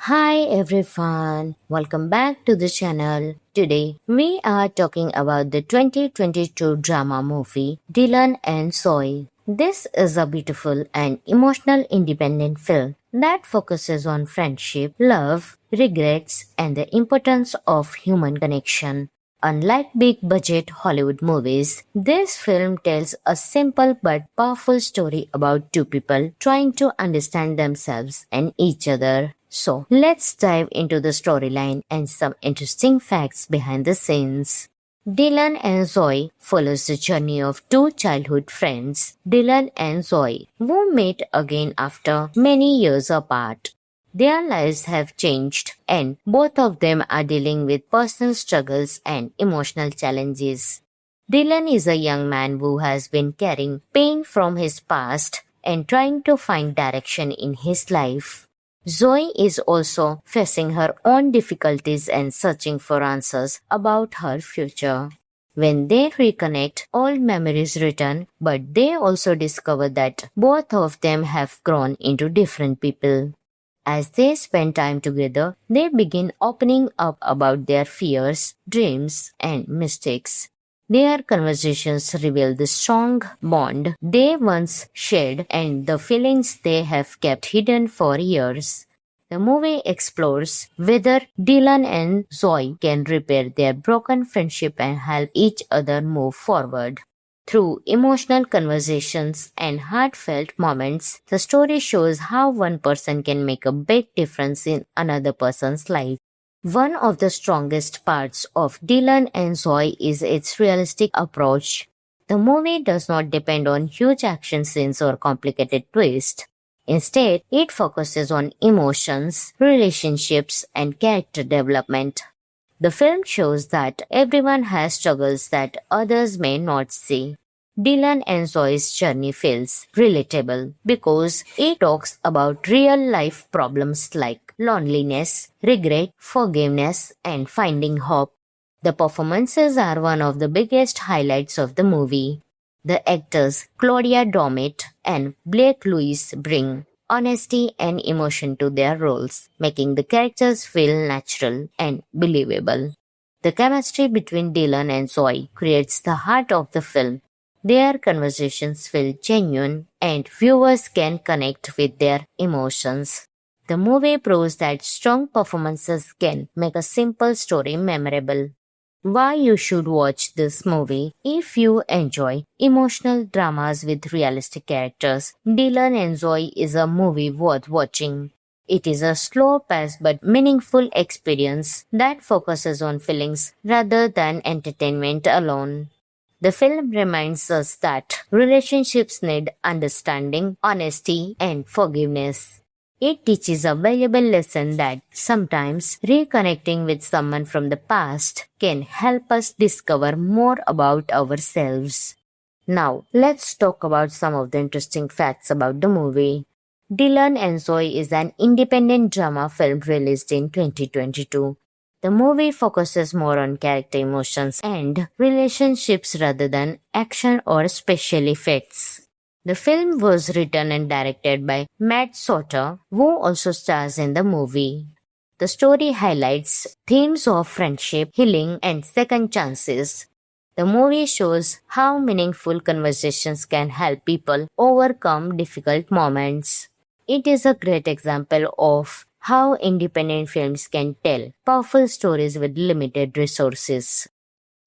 Hi everyone, welcome back to the channel. Today we are talking about the 2022 drama movie Dylan and Zoe. This is a beautiful and emotional independent film that focuses on friendship, love, regrets, and the importance of human connection. Unlike big budget Hollywood movies, this film tells a simple but powerful story about two people trying to understand themselves and each other. So, let's dive into the storyline and some interesting facts behind the scenes. Dylan and Zoe follows the journey of two childhood friends, Dylan and Zoe, who meet again after many years apart. Their lives have changed, and both of them are dealing with personal struggles and emotional challenges. Dylan is a young man who has been carrying pain from his past and trying to find direction in his life. Zoe is also facing her own difficulties and searching for answers about her future. When they reconnect, old memories return, but they also discover that both of them have grown into different people. As they spend time together, they begin opening up about their fears, dreams, and mistakes. Their conversations reveal the strong bond they once shared and the feelings they have kept hidden for years. The movie explores whether Dylan and Zoe can repair their broken friendship and help each other move forward. Through emotional conversations and heartfelt moments, the story shows how one person can make a big difference in another person's life. One of the strongest parts of Dylan and Zoe is its realistic approach. The movie does not depend on huge action scenes or complicated twists. Instead, it focuses on emotions, relationships, and character development. The film shows that everyone has struggles that others may not see. Dylan and Zoe's journey feels relatable because it talks about real life problems like loneliness, regret, forgiveness, and finding hope. The performances are one of the biggest highlights of the movie. The actors Claudia Domit and Blake Lewis bring honesty and emotion to their roles, making the characters feel natural and believable. The chemistry between Dylan and Zoe creates the heart of the film. Their conversations feel genuine and viewers can connect with their emotions. The movie proves that strong performances can make a simple story memorable. Why you should watch this movie if you enjoy emotional dramas with realistic characters. Dylan and Zoe is a movie worth watching. It is a slow-paced but meaningful experience that focuses on feelings rather than entertainment alone. The film reminds us that relationships need understanding, honesty, and forgiveness. It teaches a valuable lesson that sometimes reconnecting with someone from the past can help us discover more about ourselves. Now, let's talk about some of the interesting facts about the movie. Dylan and Zoe is an independent drama film released in 2022. The movie focuses more on character emotions and relationships rather than action or special effects. The film was written and directed by Matt Soter, who also stars in the movie. The story highlights themes of friendship, healing, and second chances. The movie shows how meaningful conversations can help people overcome difficult moments. It is a great example of how independent films can tell powerful stories with limited resources.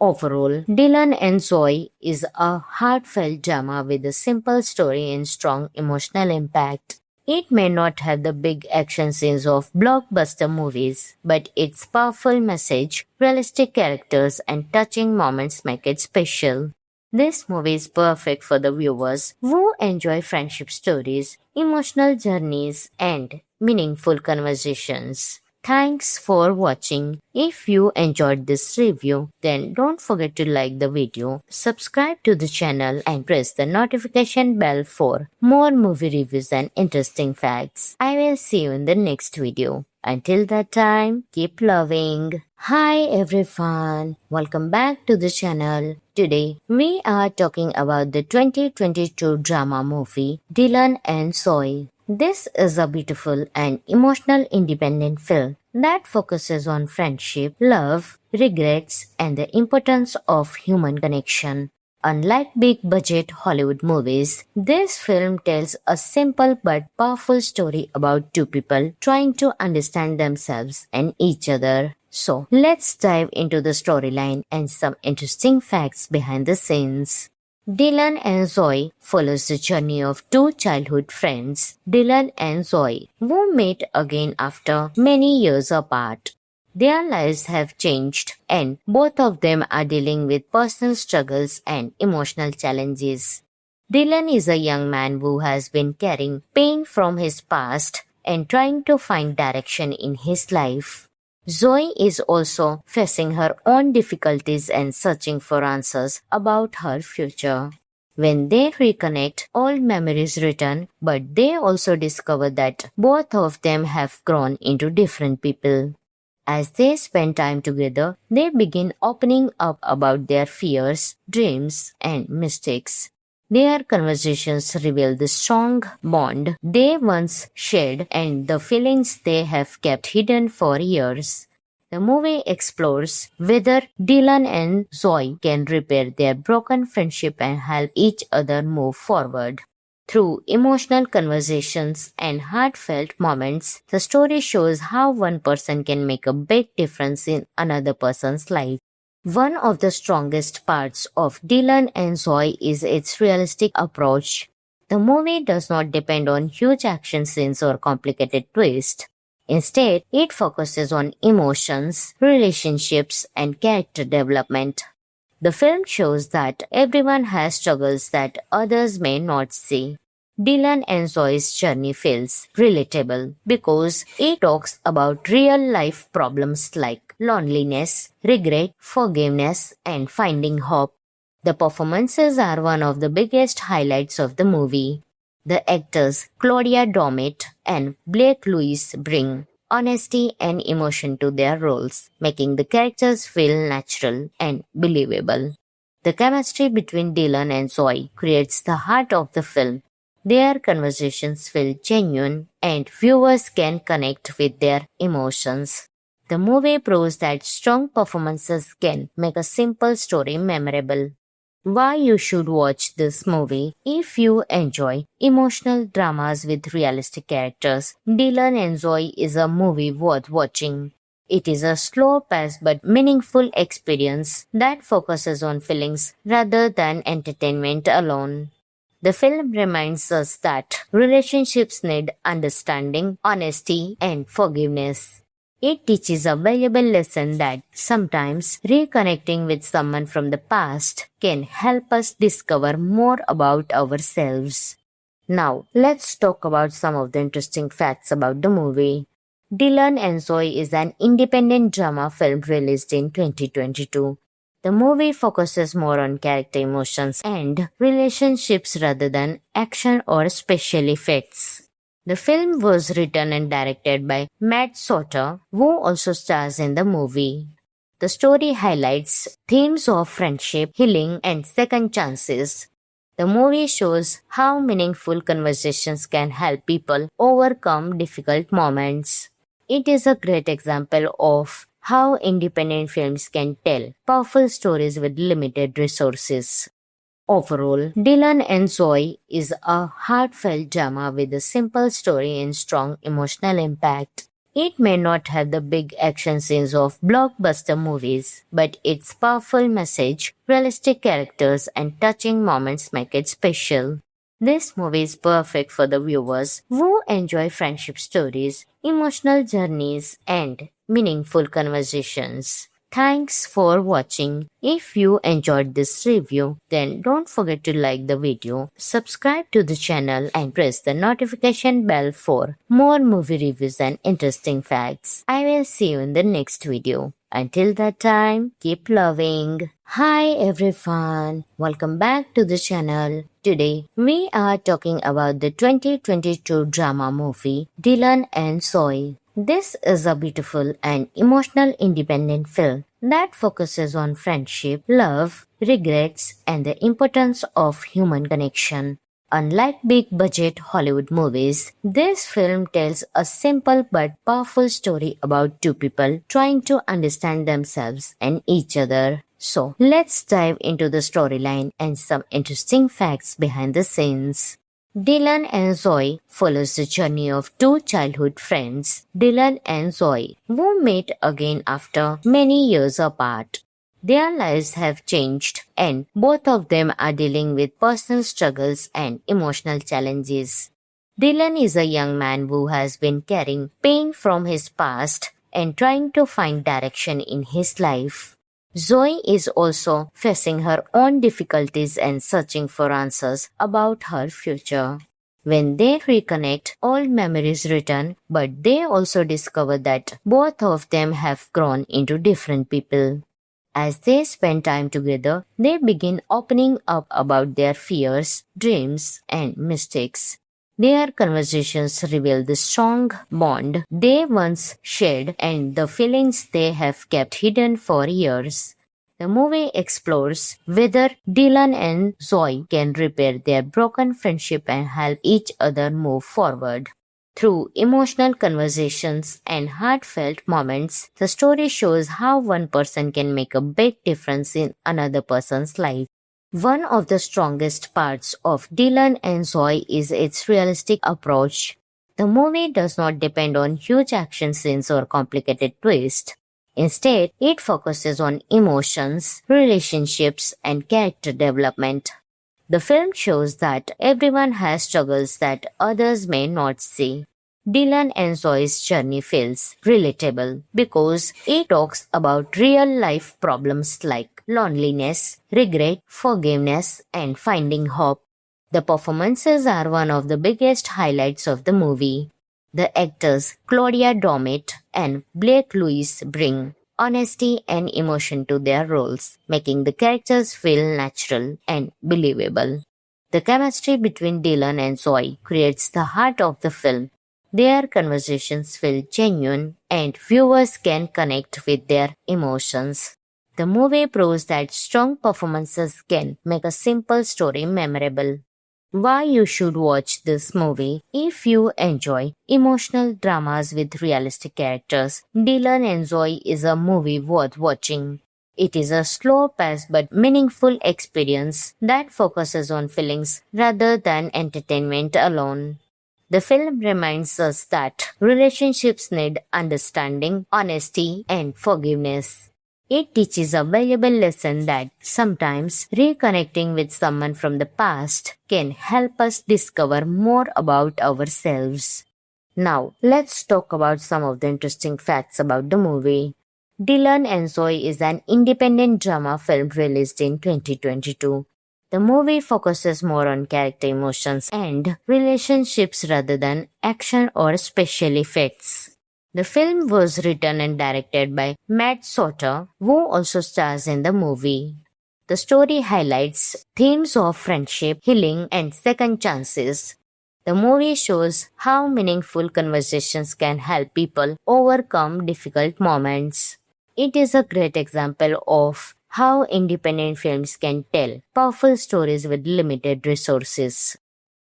Overall, Dylan and Zoe is a heartfelt drama with a simple story and strong emotional impact. It may not have the big action scenes of blockbuster movies, but its powerful message, realistic characters, and touching moments make it special. This movie is perfect for the viewers who enjoy friendship stories, emotional journeys, and meaningful conversations. Thanks for watching. If you enjoyed this review, then don't forget to like the video, subscribe to the channel, and press the notification bell for more movie reviews and interesting facts. I will see you in the next video. Until that time, keep loving. Hi everyone, welcome back to the channel. Today, we are talking about the 2022 drama movie Dylan and Zoe. This is a beautiful and emotional independent film that focuses on friendship, love, regrets, and the importance of human connection. Unlike big-budget Hollywood movies, this film tells a simple but powerful story about two people trying to understand themselves and each other. So, let's dive into the storyline and some interesting facts behind the scenes. Dylan and Zoe follows the journey of two childhood friends, Dylan and Zoe, who meet again after many years apart. Their lives have changed, and both of them are dealing with personal struggles and emotional challenges. Dylan is a young man who has been carrying pain from his past and trying to find direction in his life. Zoe is also facing her own difficulties and searching for answers about her future. When they reconnect, old memories return, but they also discover that both of them have grown into different people. As they spend time together, they begin opening up about their fears, dreams, and mistakes. Their conversations reveal the strong bond they once shared and the feelings they have kept hidden for years. The movie explores whether Dylan and Zoe can repair their broken friendship and help each other move forward. Through emotional conversations and heartfelt moments, the story shows how one person can make a big difference in another person's life. One of the strongest parts of Dylan and Zoe is its realistic approach. The movie does not depend on huge action scenes or complicated twists. Instead, it focuses on emotions, relationships, and character development. The film shows that everyone has struggles that others may not see. Dylan and Zoe's journey feels relatable because it talks about real-life problems like loneliness, regret, forgiveness, and finding hope. The performances are one of the biggest highlights of the movie. The actors Claudia Dommett and Blake Lewis bring honesty and emotion to their roles, making the characters feel natural and believable. The chemistry between Dylan and Zoe creates the heart of the film. Their conversations feel genuine and viewers can connect with their emotions. The movie proves that strong performances can make a simple story memorable. Why you should watch this movie? If you enjoy emotional dramas with realistic characters, Dylan and Zoe is a movie worth watching. It is a slow-paced but meaningful experience that focuses on feelings rather than entertainment alone. The film reminds us that relationships need understanding, honesty, and forgiveness. It teaches a valuable lesson that sometimes reconnecting with someone from the past can help us discover more about ourselves. Now, let's talk about some of the interesting facts about the movie. Dylan and Zoe is an independent drama film released in 2022. The movie focuses more on character emotions and relationships rather than action or special effects. The film was written and directed by Matt Soter, who also stars in the movie. The story highlights themes of friendship, healing, and second chances. The movie shows how meaningful conversations can help people overcome difficult moments. It is a great example of how independent films can tell powerful stories with limited resources. Overall, Dylan and Zoe is a heartfelt drama with a simple story and strong emotional impact. It may not have the big action scenes of blockbuster movies, but its powerful message, realistic characters, and touching moments make it special. This movie is perfect for the viewers who enjoy friendship stories, emotional journeys, and meaningful conversations. Thanks for watching. If you enjoyed this review, then don't forget to like the video, subscribe to the channel, and press the notification bell for more movie reviews and interesting facts. I will see you in the next video. Until that time, keep loving. Hi everyone, welcome back to the channel. Today, we are talking about the 2022 drama movie Dylan and Zoe. This is a beautiful and emotional independent film that focuses on friendship, love, regrets, and the importance of human connection. Unlike big budget Hollywood movies, this film tells a simple but powerful story about two people trying to understand themselves and each other. So, let's dive into the storyline and some interesting facts behind the scenes. Dylan and Zoe follows the journey of two childhood friends, Dylan and Zoe, who meet again after many years apart. Their lives have changed, and both of them are dealing with personal struggles and emotional challenges. Dylan is a young man who has been carrying pain from his past and trying to find direction in his life. Zoe is also facing her own difficulties and searching for answers about her future. When they reconnect, old memories return, but they also discover that both of them have grown into different people. As they spend time together, they begin opening up about their fears, dreams, and mistakes. Their conversations reveal the strong bond they once shared and the feelings they have kept hidden for years. The movie explores whether Dylan and Zoe can repair their broken friendship and help each other move forward. Through emotional conversations and heartfelt moments, the story shows how one person can make a big difference in another person's life. One of the strongest parts of Dylan and Zoe is its realistic approach. The movie does not depend on huge action scenes or complicated twists. Instead, it focuses on emotions, relationships, and character development. The film shows that everyone has struggles that others may not see. Dylan and Zoe's journey feels relatable because it talks about real-life problems like loneliness, regret, forgiveness, and finding hope. The performances are one of the biggest highlights of the movie. The actors Claudia Dommett and Blake Lewis bring honesty and emotion to their roles, making the characters feel natural and believable. The chemistry between Dylan and Zoe creates the heart of the film. Their conversations feel genuine and viewers can connect with their emotions. The movie proves that strong performances can make a simple story memorable. Why you should watch this movie? If you enjoy emotional dramas with realistic characters, Dylan and Zoe is a movie worth watching. It is a slow-paced but meaningful experience that focuses on feelings rather than entertainment alone. The film reminds us that relationships need understanding, honesty, and forgiveness. It teaches a valuable lesson that sometimes reconnecting with someone from the past can help us discover more about ourselves. Now, let's talk about some of the interesting facts about the movie. Dylan and Zoe is an independent drama film released in 2022. The movie focuses more on character emotions and relationships rather than action or special effects. The film was written and directed by Matt Soter, who also stars in the movie. The story highlights themes of friendship, healing, and second chances. The movie shows how meaningful conversations can help people overcome difficult moments. It is a great example of how independent films can tell powerful stories with limited resources.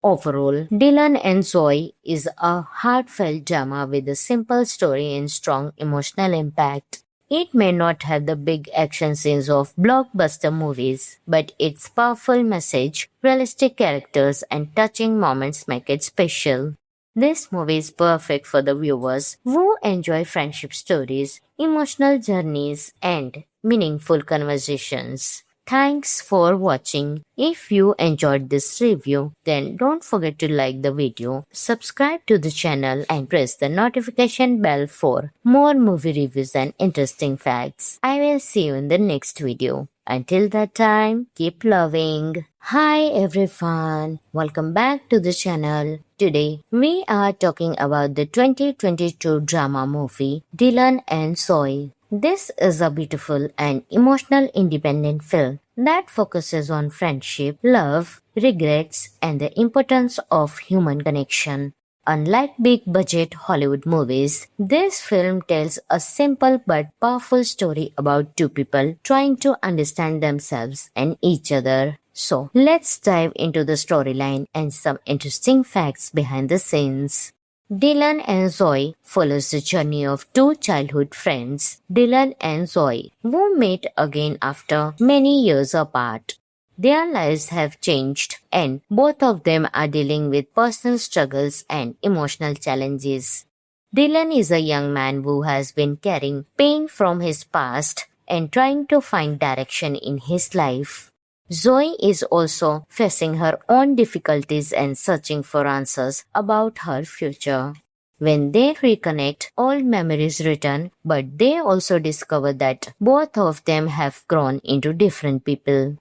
Overall, Dylan and Zoe is a heartfelt drama with a simple story and strong emotional impact. It may not have the big action scenes of blockbuster movies, but its powerful message, realistic characters, and touching moments make it special. This movie is perfect for the viewers who enjoy friendship stories, emotional journeys, and meaningful conversations. Thanks for watching. If you enjoyed this review, then don't forget to like the video, subscribe to the channel, and press the notification bell for more movie reviews and interesting facts. I will see you in the next video. Until that time, keep loving. Hi everyone, welcome back to the channel. Today, we are talking about the 2022 drama movie Dylan and Zoe. This is a beautiful and emotional independent film that focuses on friendship, love, regrets, and the importance of human connection. Unlike big-budget Hollywood movies, this film tells a simple but powerful story about two people trying to understand themselves and each other. So let's dive into the storyline and some interesting facts behind the scenes. Dylan and Zoe follows the journey of two childhood friends, Dylan and Zoe, who meet again after many years apart. Their lives have changed and both of them are dealing with personal struggles and emotional challenges. Dylan is a young man who has been carrying pain from his past and trying to find direction in his life. Zoe is also facing her own difficulties and searching for answers about her future. When they reconnect, old memories return, but they also discover that both of them have grown into different people.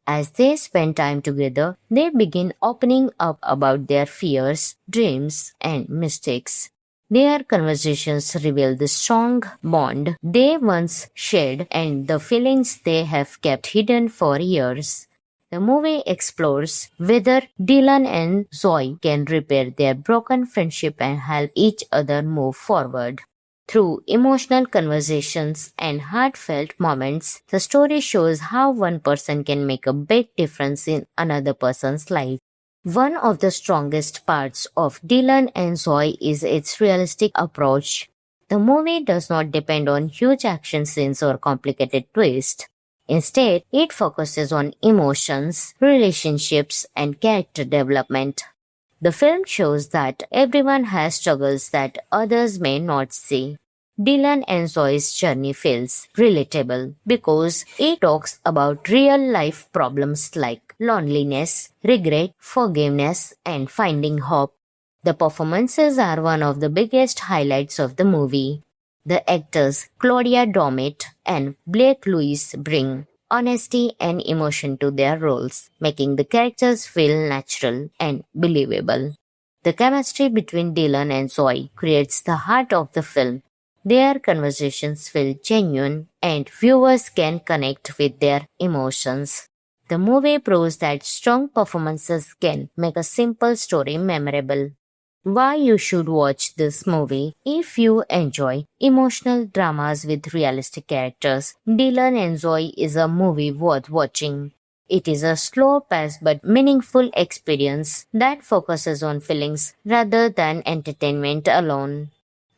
As they spend time together, they begin opening up about their fears, dreams, and mistakes. Their conversations reveal the strong bond they once shared and the feelings they have kept hidden for years. The movie explores whether Dylan and Zoe can repair their broken friendship and help each other move forward. Through emotional conversations and heartfelt moments, the story shows how one person can make a big difference in another person's life. One of the strongest parts of Dylan and Zoe is its realistic approach. The movie does not depend on huge action scenes or complicated twists. Instead, it focuses on emotions, relationships, and character development. The film shows that everyone has struggles that others may not see. Dylan and Zoe's journey feels relatable because it talks about real-life problems like loneliness, regret, forgiveness, and finding hope. The performances are one of the biggest highlights of the movie. The actors Claudia Dommett and Blake Lewis bring honesty and emotion to their roles, making the characters feel natural and believable. The chemistry between Dylan and Zoe creates the heart of the film. Their conversations feel genuine and viewers can connect with their emotions. The movie proves that strong performances can make a simple story memorable. Why you should watch this movie? If you enjoy emotional dramas with realistic characters, Dylan and Zoe is a movie worth watching. It is a slow-paced but meaningful experience that focuses on feelings rather than entertainment alone.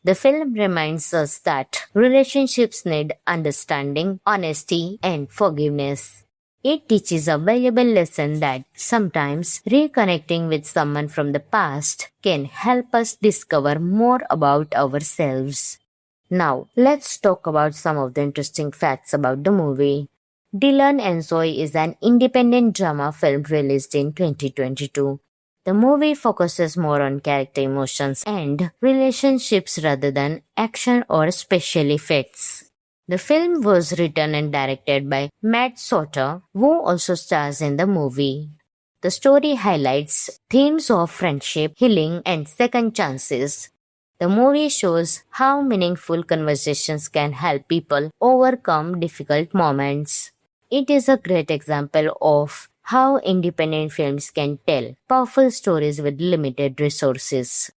The film reminds us that relationships need understanding, honesty, and forgiveness. It teaches a valuable lesson that sometimes reconnecting with someone from the past can help us discover more about ourselves. Now, let's talk about some of the interesting facts about the movie. Dylan and Zoe is an independent drama film released in 2022. The movie focuses more on character emotions and relationships rather than action or special effects. The film was written and directed by Matt Soter, who also stars in the movie. The story highlights themes of friendship, healing, and second chances. The movie shows how meaningful conversations can help people overcome difficult moments. It is a great example of how independent films can tell powerful stories with limited resources.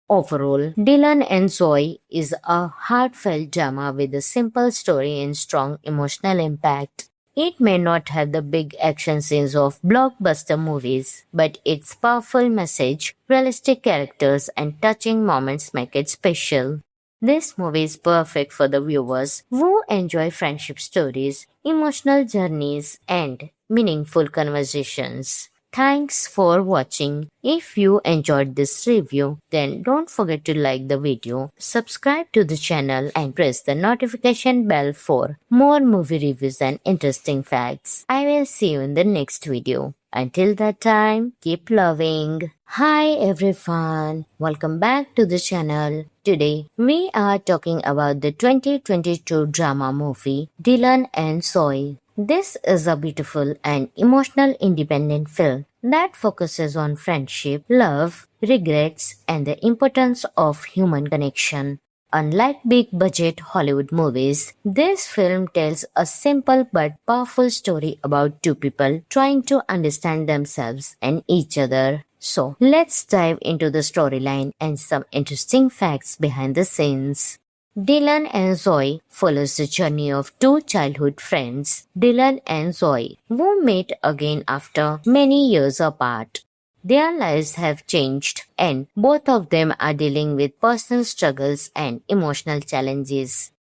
Overall, Dylan and Zoe is a heartfelt drama with a simple story and strong emotional impact. It may not have the big action scenes of blockbuster movies, but its powerful message, realistic characters, and touching moments make it special. This movie is perfect for the viewers who enjoy friendship stories, emotional journeys, and meaningful conversations. Thanks for watching. If you enjoyed this review, then don't forget to like the video, subscribe to the channel, and press the notification bell for more movie reviews and interesting facts. I will see you in the next video. Until that time, keep loving. Hi everyone, welcome back to the channel. Today, we are talking about the 2022 drama movie Dylan and Zoe. This is a beautiful and emotional independent film that focuses on friendship, love, regrets, and the importance of human connection. Unlike big-budget Hollywood movies, this film tells a simple but powerful story about two people trying to understand themselves and each other. So, let's dive into the storyline and some interesting facts behind the scenes. Dylan and Zoe follows the journey of two childhood friends, Dylan and Zoe, who meet again after many years apart. Their lives have changed, and both of them are dealing with personal struggles and emotional challenges.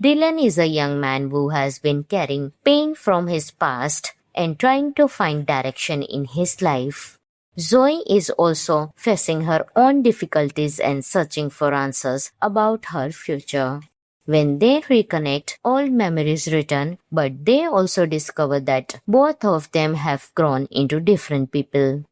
Dylan is a young man who has been carrying pain from his past and trying to find direction in his life. Zoe is also facing her own difficulties and searching for answers about her future. When they reconnect, old memories return, but they also discover that both of them have grown into different people.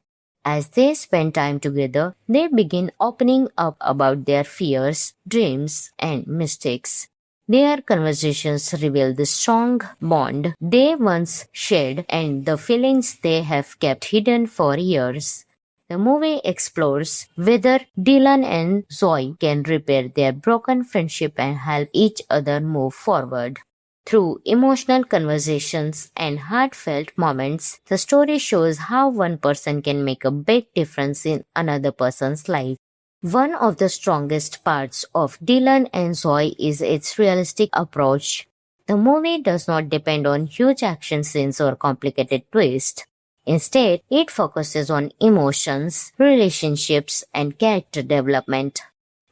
As they spend time together, they begin opening up about their fears, dreams, and mistakes. Their conversations reveal the strong bond they once shared and the feelings they have kept hidden for years. The movie explores whether Dylan and Zoe can repair their broken friendship and help each other move forward. Through emotional conversations and heartfelt moments, the story shows how one person can make a big difference in another person's life. One of the strongest parts of Dylan and Zoe is its realistic approach. The movie does not depend on huge action scenes or complicated twists. Instead, it focuses on emotions, relationships, and character development.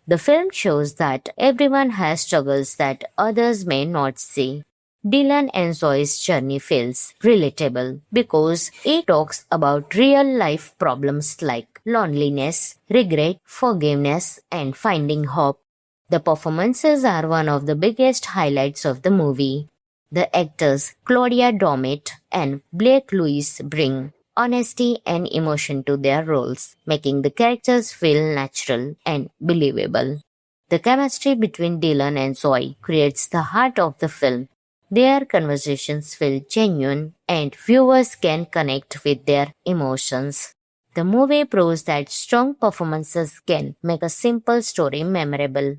The film shows that everyone has struggles that others may not see. Dylan and Zoe's journey feels relatable because it talks about real life problems like loneliness, regret, forgiveness, and finding hope. The performances are one of the biggest highlights of the movie. The actors Claudia Dommett and Blake Lewis bring honesty and emotion to their roles, making the characters feel natural and believable. The chemistry between Dylan and Zoe creates the heart of the film. Their conversations feel genuine and viewers can connect with their emotions. The movie proves that strong performances can make a simple story memorable.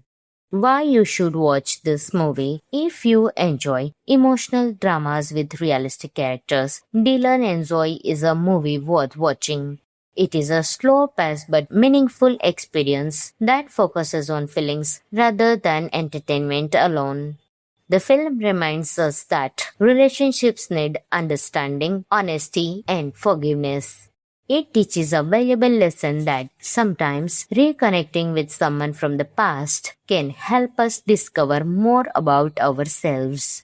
Why you should watch this movie? If you enjoy emotional dramas with realistic characters, Dylan and Zoe is a movie worth watching. It is a slow-paced but meaningful experience that focuses on feelings rather than entertainment alone. The film reminds us that relationships need understanding, honesty, and forgiveness. It teaches a valuable lesson that sometimes reconnecting with someone from the past can help us discover more about ourselves.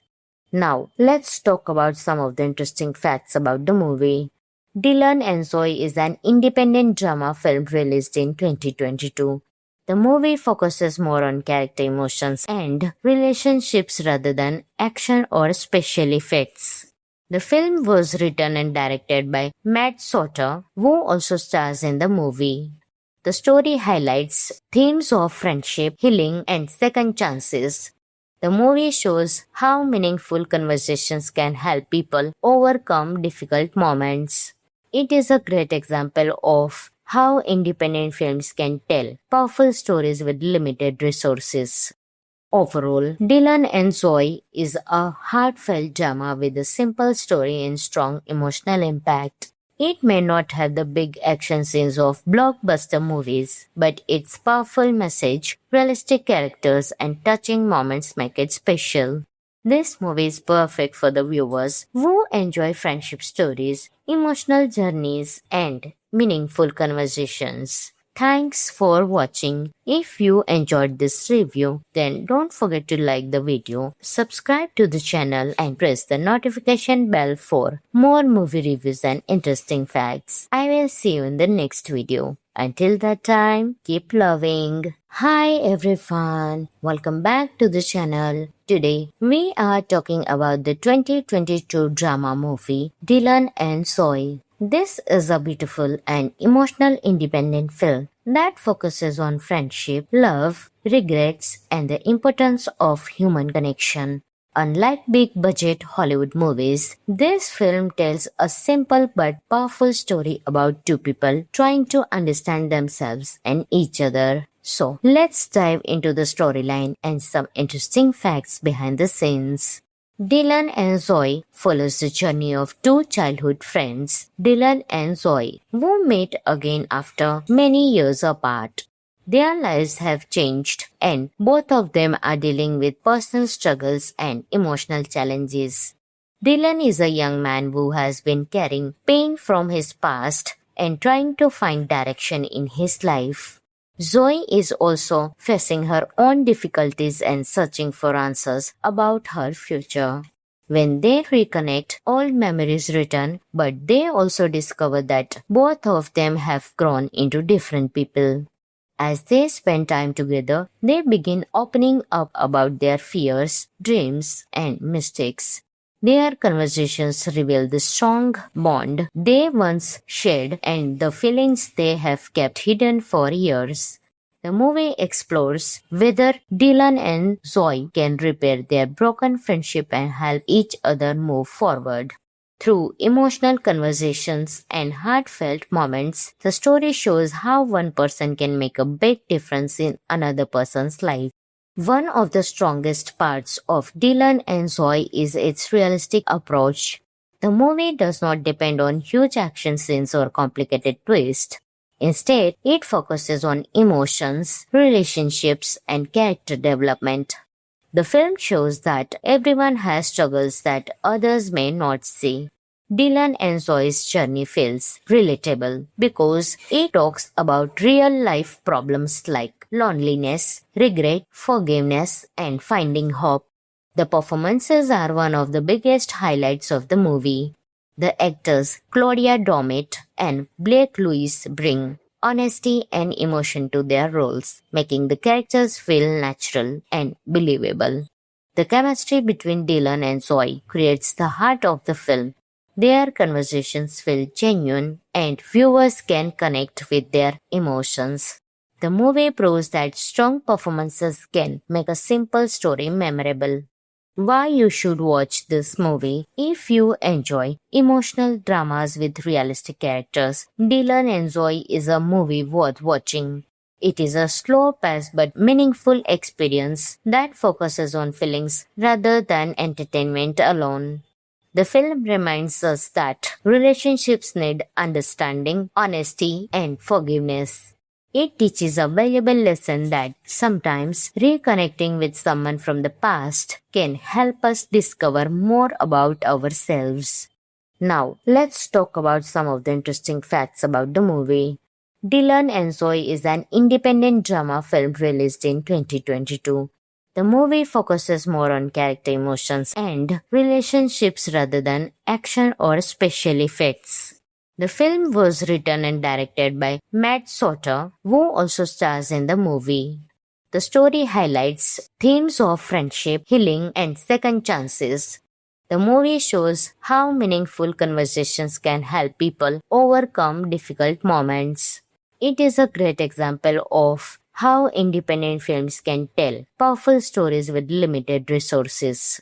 Now, let's talk about some of the interesting facts about the movie. Dylan and Zoe is an independent drama film released in 2022. The movie focuses more on character emotions and relationships rather than action or special effects. The film was written and directed by Matt Soter, who also stars in the movie. The story highlights themes of friendship, healing, and second chances. The movie shows how meaningful conversations can help people overcome difficult moments. It is a great example of how independent films can tell powerful stories with limited resources. Overall, Dylan and Zoe is a heartfelt drama with a simple story and strong emotional impact. It may not have the big action scenes of blockbuster movies, but its powerful message, realistic characters, and touching moments make it special. This movie is perfect for the viewers who enjoy friendship stories, emotional journeys, and meaningful conversations. Thanks for watching. If you enjoyed this review, then don't forget to like the video, subscribe to the channel, and press the notification bell for more movie reviews and interesting facts. I will see you in the next video. Until that time, keep loving. Hi everyone, welcome back to the channel. Today, we are talking about the 2022 drama movie Dylan and Zoe. This is a beautiful and emotional independent film that focuses on friendship, love, regrets, and the importance of human connection. Unlike big-budget Hollywood movies, this film tells a simple but powerful story about two people trying to understand themselves and each other. So, let's dive into the storyline and some interesting facts behind the scenes. Dylan and Zoe follows the journey of two childhood friends, Dylan and Zoe, who meet again after many years apart. Their lives have changed, and both of them are dealing with personal struggles and emotional challenges. Dylan is a young man who has been carrying pain from his past and trying to find direction in his life. Zoe is also facing her own difficulties and searching for answers about her future. When they reconnect, old memories return, but they also discover that both of them have grown into different people. As they spend time together, they begin opening up about their fears, dreams, and mistakes. Their conversations reveal the strong bond they once shared and the feelings they have kept hidden for years. The movie explores whether Dylan and Zoe can repair their broken friendship and help each other move forward. Through emotional conversations and heartfelt moments, the story shows how one person can make a big difference in another person's life. One of the strongest parts of Dylan and Zoe is its realistic approach. The movie does not depend on huge action scenes or complicated twists. Instead, it focuses on emotions, relationships, and character development. The film shows that everyone has struggles that others may not see. Dylan and Zoe's journey feels relatable because it talks about real life problems like loneliness, regret, forgiveness, and finding hope. The performances are one of the biggest highlights of the movie. The actors Claudia Dommett and Blake Lewis bring honesty and emotion to their roles, making the characters feel natural and believable. The chemistry between Dylan and Zoe creates the heart of the film. Their conversations feel genuine and viewers can connect with their emotions. The movie proves that strong performances can make a simple story memorable. Why you should watch this movie if you enjoy emotional dramas with realistic characters. Dylan and Zoe is a movie worth watching. It is a slow-paced but meaningful experience that focuses on feelings rather than entertainment alone. The film reminds us that relationships need understanding, honesty, and forgiveness. It teaches a valuable lesson that sometimes reconnecting with someone from the past can help us discover more about ourselves. Now, let's talk about some of the interesting facts about the movie. Dylan and Zoe is an independent drama film released in 2022. The movie focuses more on character emotions and relationships rather than action or special effects. The film was written and directed by Matt Soter, who also stars in the movie. The story highlights themes of friendship, healing, and second chances. The movie shows how meaningful conversations can help people overcome difficult moments. It is a great example of how independent films can tell powerful stories with limited resources.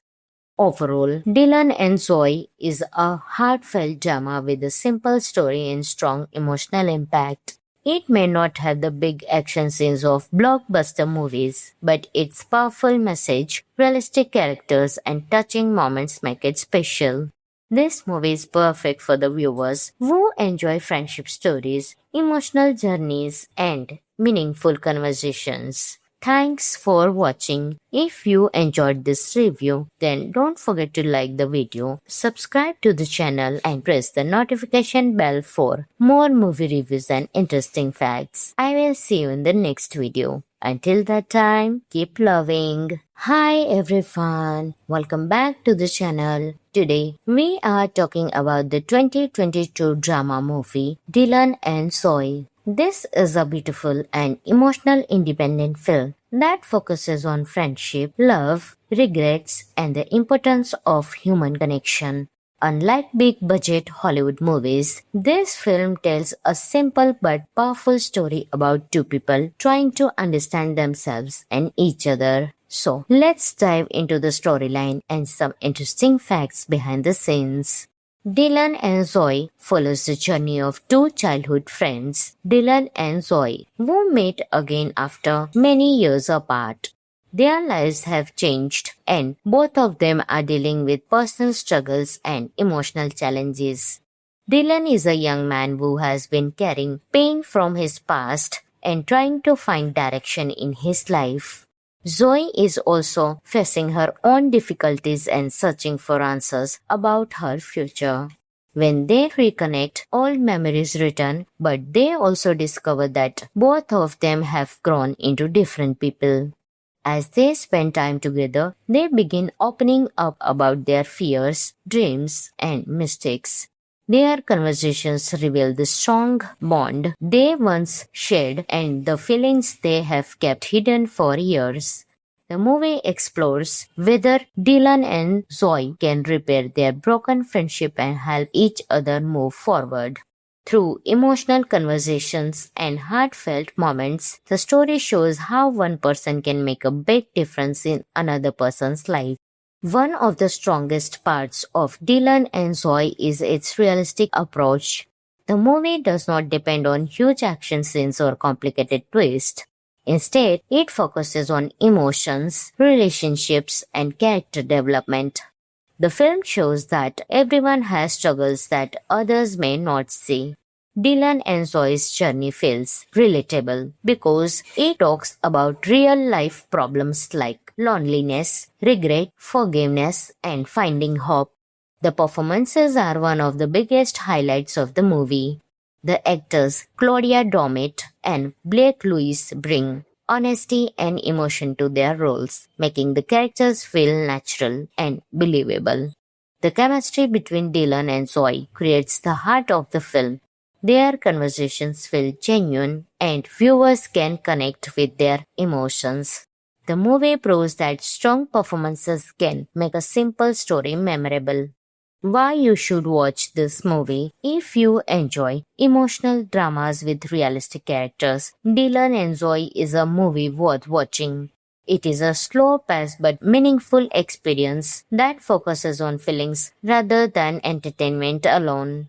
Overall, Dylan and Zoe is a heartfelt drama with a simple story and strong emotional impact. It may not have the big action scenes of blockbuster movies, but its powerful message, realistic characters, and touching moments make it special. This movie is perfect for the viewers who enjoy friendship stories, emotional journeys, and meaningful conversations. Thanks for watching. If you enjoyed this review, then don't forget to like the video, subscribe to the channel, and press the notification bell for more movie reviews and interesting facts. I will see you in the next video. Until that time, keep loving. Hi everyone, welcome back to the channel. Today, we are talking about the 2022 drama movie Dylan and Zoe. This is a beautiful and emotional independent film that focuses on friendship, love, regrets, and the importance of human connection. Unlike big-budget Hollywood movies, this film tells a simple but powerful story about two people trying to understand themselves and each other. So, let's dive into the storyline and some interesting facts behind the scenes. Dylan and Zoe follows the journey of two childhood friends, Dylan and Zoe, who meet again after many years apart. Their lives have changed and both of them are dealing with personal struggles and emotional challenges. Dylan is a young man who has been carrying pain from his past and trying to find direction in his life. Zoe is also facing her own difficulties and searching for answers about her future. When they reconnect, old memories return, but they also discover that both of them have grown into different people. As they spend time together, they begin opening up about their fears, dreams, and mistakes. Their conversations reveal the strong bond they once shared and the feelings they have kept hidden for years. The movie explores whether Dylan and Zoe can repair their broken friendship and help each other move forward. Through emotional conversations and heartfelt moments, the story shows how one person can make a big difference in another person's life. One of the strongest parts of Dylan and Zoe is its realistic approach. The movie does not depend on huge action scenes or complicated twists. Instead, it focuses on emotions, relationships, and character development. The film shows that everyone has struggles that others may not see. Dylan and Zoe's journey feels relatable because it talks about real-life problems like loneliness, regret, forgiveness, and finding hope. The performances are one of the biggest highlights of the movie. The actors Claudia Dommett and Blake Lewis bring honesty and emotion to their roles, making the characters feel natural and believable. The chemistry between Dylan and Zoe creates the heart of the film. Their conversations feel genuine and viewers can connect with their emotions. The movie proves that strong performances can make a simple story memorable. Why you should watch this movie? If you enjoy emotional dramas with realistic characters, Dylan and Zoe is a movie worth watching. It is a slow-paced but meaningful experience that focuses on feelings rather than entertainment alone.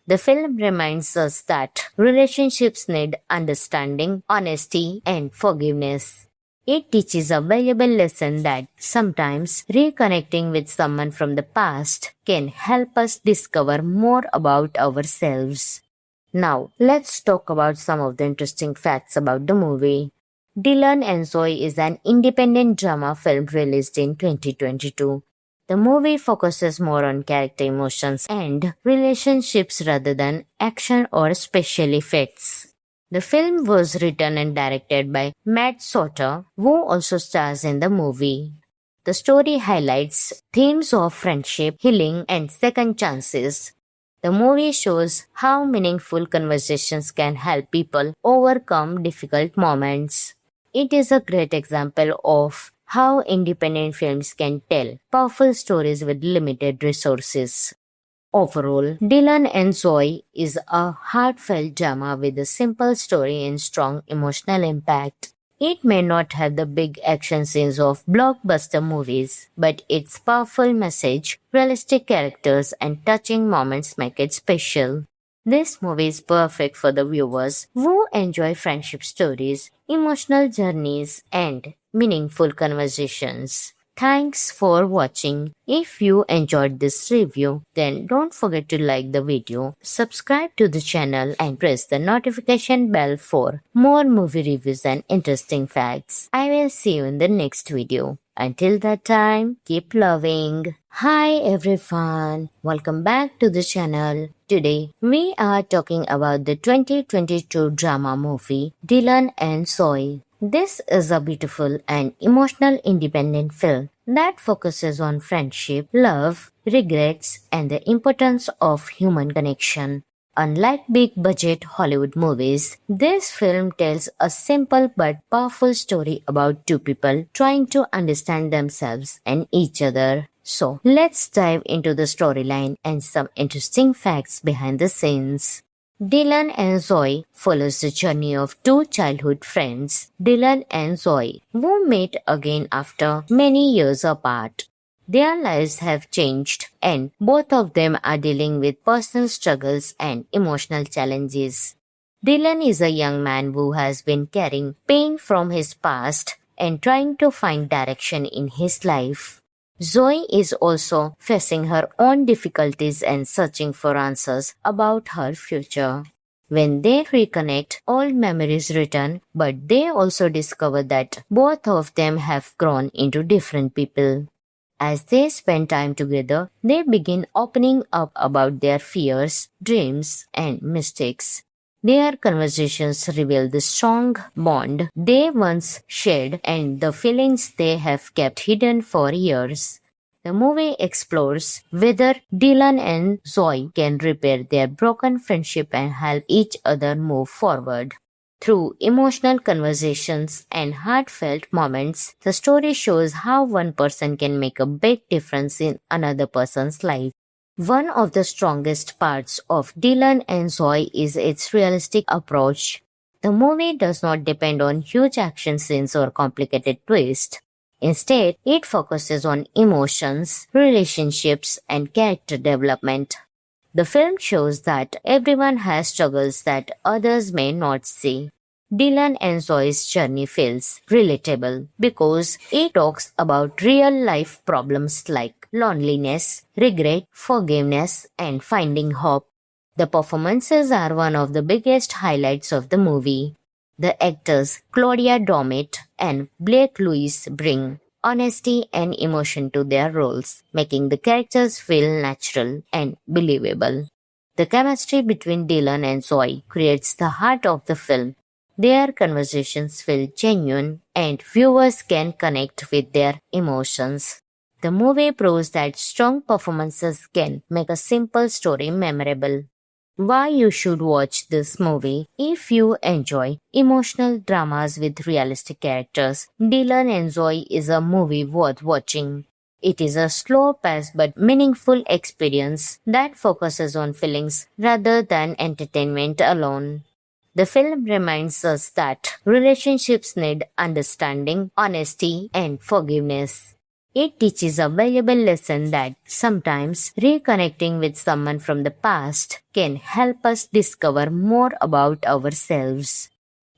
The film reminds us that relationships need understanding, honesty, and forgiveness. It teaches a valuable lesson that sometimes reconnecting with someone from the past can help us discover more about ourselves. Now, let's talk about some of the interesting facts about the movie. Dylan and Zoe is an independent drama film released in 2022. The movie focuses more on character emotions and relationships rather than action or special effects. The film was written and directed by Matt Soter, who also stars in the movie. The story highlights themes of friendship, healing, and second chances. The movie shows how meaningful conversations can help people overcome difficult moments. It is a great example of how independent films can tell powerful stories with limited resources. Overall, Dylan and Zoe is a heartfelt drama with a simple story and strong emotional impact. It may not have the big action scenes of blockbuster movies, but its powerful message, realistic characters, and touching moments make it special. This movie is perfect for the viewers who enjoy friendship stories, emotional journeys, and meaningful conversations. Thanks for watching. If you enjoyed this review, then don't forget to like the video, subscribe to the channel and press the notification bell for more movie reviews and interesting facts. I will see you in the next video. Until that time, keep loving. Hi everyone, welcome back to the channel. Today, we are talking about the 2022 drama movie Dylan and Zoe. This is a beautiful and emotional independent film that focuses on friendship, love, regrets, and the importance of human connection. Unlike big-budget Hollywood movies, this film tells a simple but powerful story about two people trying to understand themselves and each other. So, let's dive into the storyline and some interesting facts behind the scenes. Dylan and Zoe follows the journey of two childhood friends, Dylan and Zoe, who meet again after many years apart. Their lives have changed and both of them are dealing with personal struggles and emotional challenges. Dylan is a young man who has been carrying pain from his past and trying to find direction in his life. Zoe is also facing her own difficulties and searching for answers about her future. When they reconnect, old memories return, but they also discover that both of them have grown into different people. As they spend time together, they begin opening up about their fears, dreams, and mistakes. Their conversations reveal the strong bond they once shared and the feelings they have kept hidden for years. The movie explores whether Dylan and Zoe can repair their broken friendship and help each other move forward. Through emotional conversations and heartfelt moments, the story shows how one person can make a big difference in another person's life. One of the strongest parts of Dylan and Zoe is its realistic approach. The movie does not depend on huge action scenes or complicated twists. Instead, it focuses on emotions, relationships, and character development. The film shows that everyone has struggles that others may not see. Dylan and Zoe's journey feels relatable because it talks about real life problems like loneliness, regret, forgiveness, and finding hope. The performances are one of the biggest highlights of the movie. The actors Claudia Dommett and Blake Lewis bring honesty and emotion to their roles, making the characters feel natural and believable. The chemistry between Dylan and Zoe creates the heart of the film. Their conversations feel genuine and viewers can connect with their emotions. The movie proves that strong performances can make a simple story memorable. Why you should watch this movie? If you enjoy emotional dramas with realistic characters, Dylan and Zoe is a movie worth watching. It is a slow-paced but meaningful experience that focuses on feelings rather than entertainment alone. The film reminds us that relationships need understanding, honesty, and forgiveness. It teaches a valuable lesson that sometimes reconnecting with someone from the past can help us discover more about ourselves.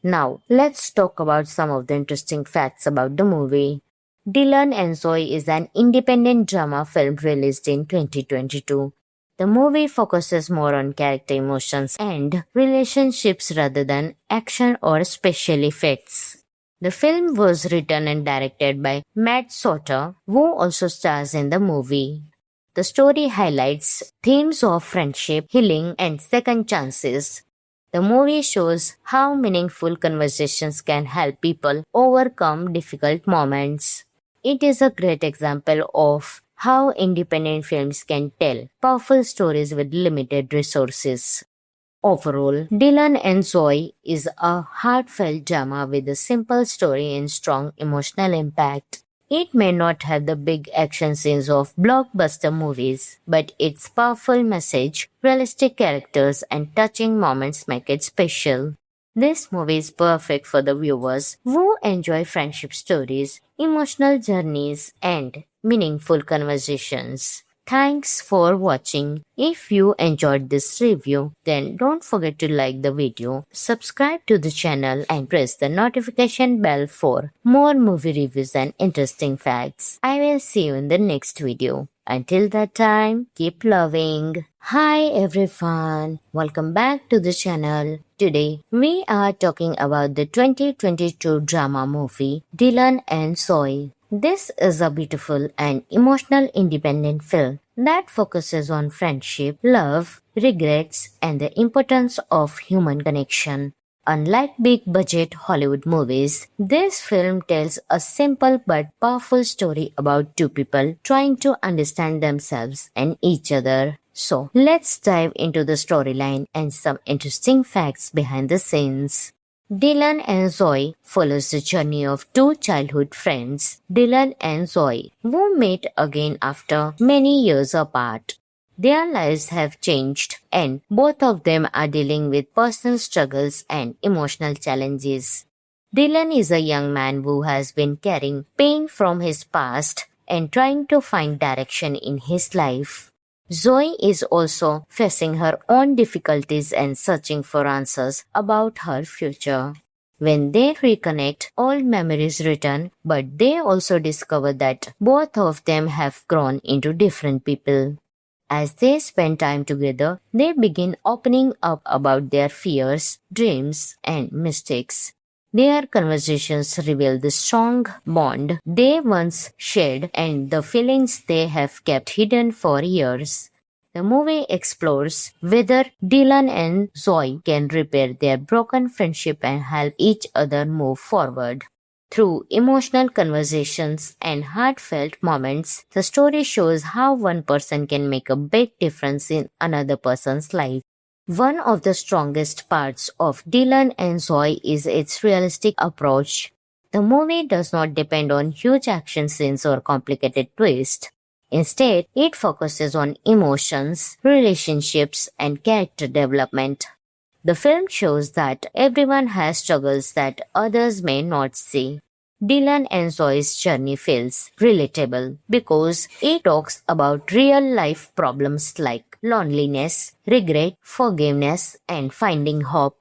Now, let's talk about some of the interesting facts about the movie. Dylan and Zoe is an independent drama film released in 2022. The movie focuses more on character emotions and relationships rather than action or special effects. The film was written and directed by Matt Soter, who also stars in the movie. The story highlights themes of friendship, healing, and second chances. The movie shows how meaningful conversations can help people overcome difficult moments. It is a great example of how independent films can tell powerful stories with limited resources. Overall, Dylan and Zoe is a heartfelt drama with a simple story and strong emotional impact. It may not have the big action scenes of blockbuster movies, but its powerful message, realistic characters, and touching moments make it special. This movie is perfect for the viewers who enjoy friendship stories, emotional journeys, and meaningful conversations. Thanks for watching. If you enjoyed this review, then don't forget to like the video, subscribe to the channel, and press the notification bell for more movie reviews and interesting facts. I will see you in the next video. Until that time, keep loving. Hi everyone, welcome back to the channel. Today, we are talking about the 2022 drama movie Dylan and Zoe. This is a beautiful and emotional independent film that focuses on friendship, love, regrets, and the importance of human connection. Unlike big-budget Hollywood movies, this film tells a simple but powerful story about two people trying to understand themselves and each other. So, let's dive into the storyline and some interesting facts behind the scenes. Dylan and Zoe follows the journey of two childhood friends, Dylan and Zoe, who meet again after many years apart. Their lives have changed and both of them are dealing with personal struggles and emotional challenges. Dylan is a young man who has been carrying pain from his past and trying to find direction in his life. Zoe is also facing her own difficulties and searching for answers about her future. When they reconnect, old memories return, but they also discover that both of them have grown into different people. As they spend time together, they begin opening up about their fears, dreams, and mistakes. Their conversations reveal the strong bond they once shared and the feelings they have kept hidden for years. The movie explores whether Dylan and Zoe can repair their broken friendship and help each other move forward. Through emotional conversations and heartfelt moments, the story shows how one person can make a big difference in another person's life. One of the strongest parts of Dylan and Zoe is its realistic approach. The movie does not depend on huge action scenes or complicated twists. Instead, it focuses on emotions, relationships, and character development. The film shows that everyone has struggles that others may not see. Dylan and Zoe's journey feels relatable because it talks about real life problems like loneliness, regret, forgiveness, and finding hope.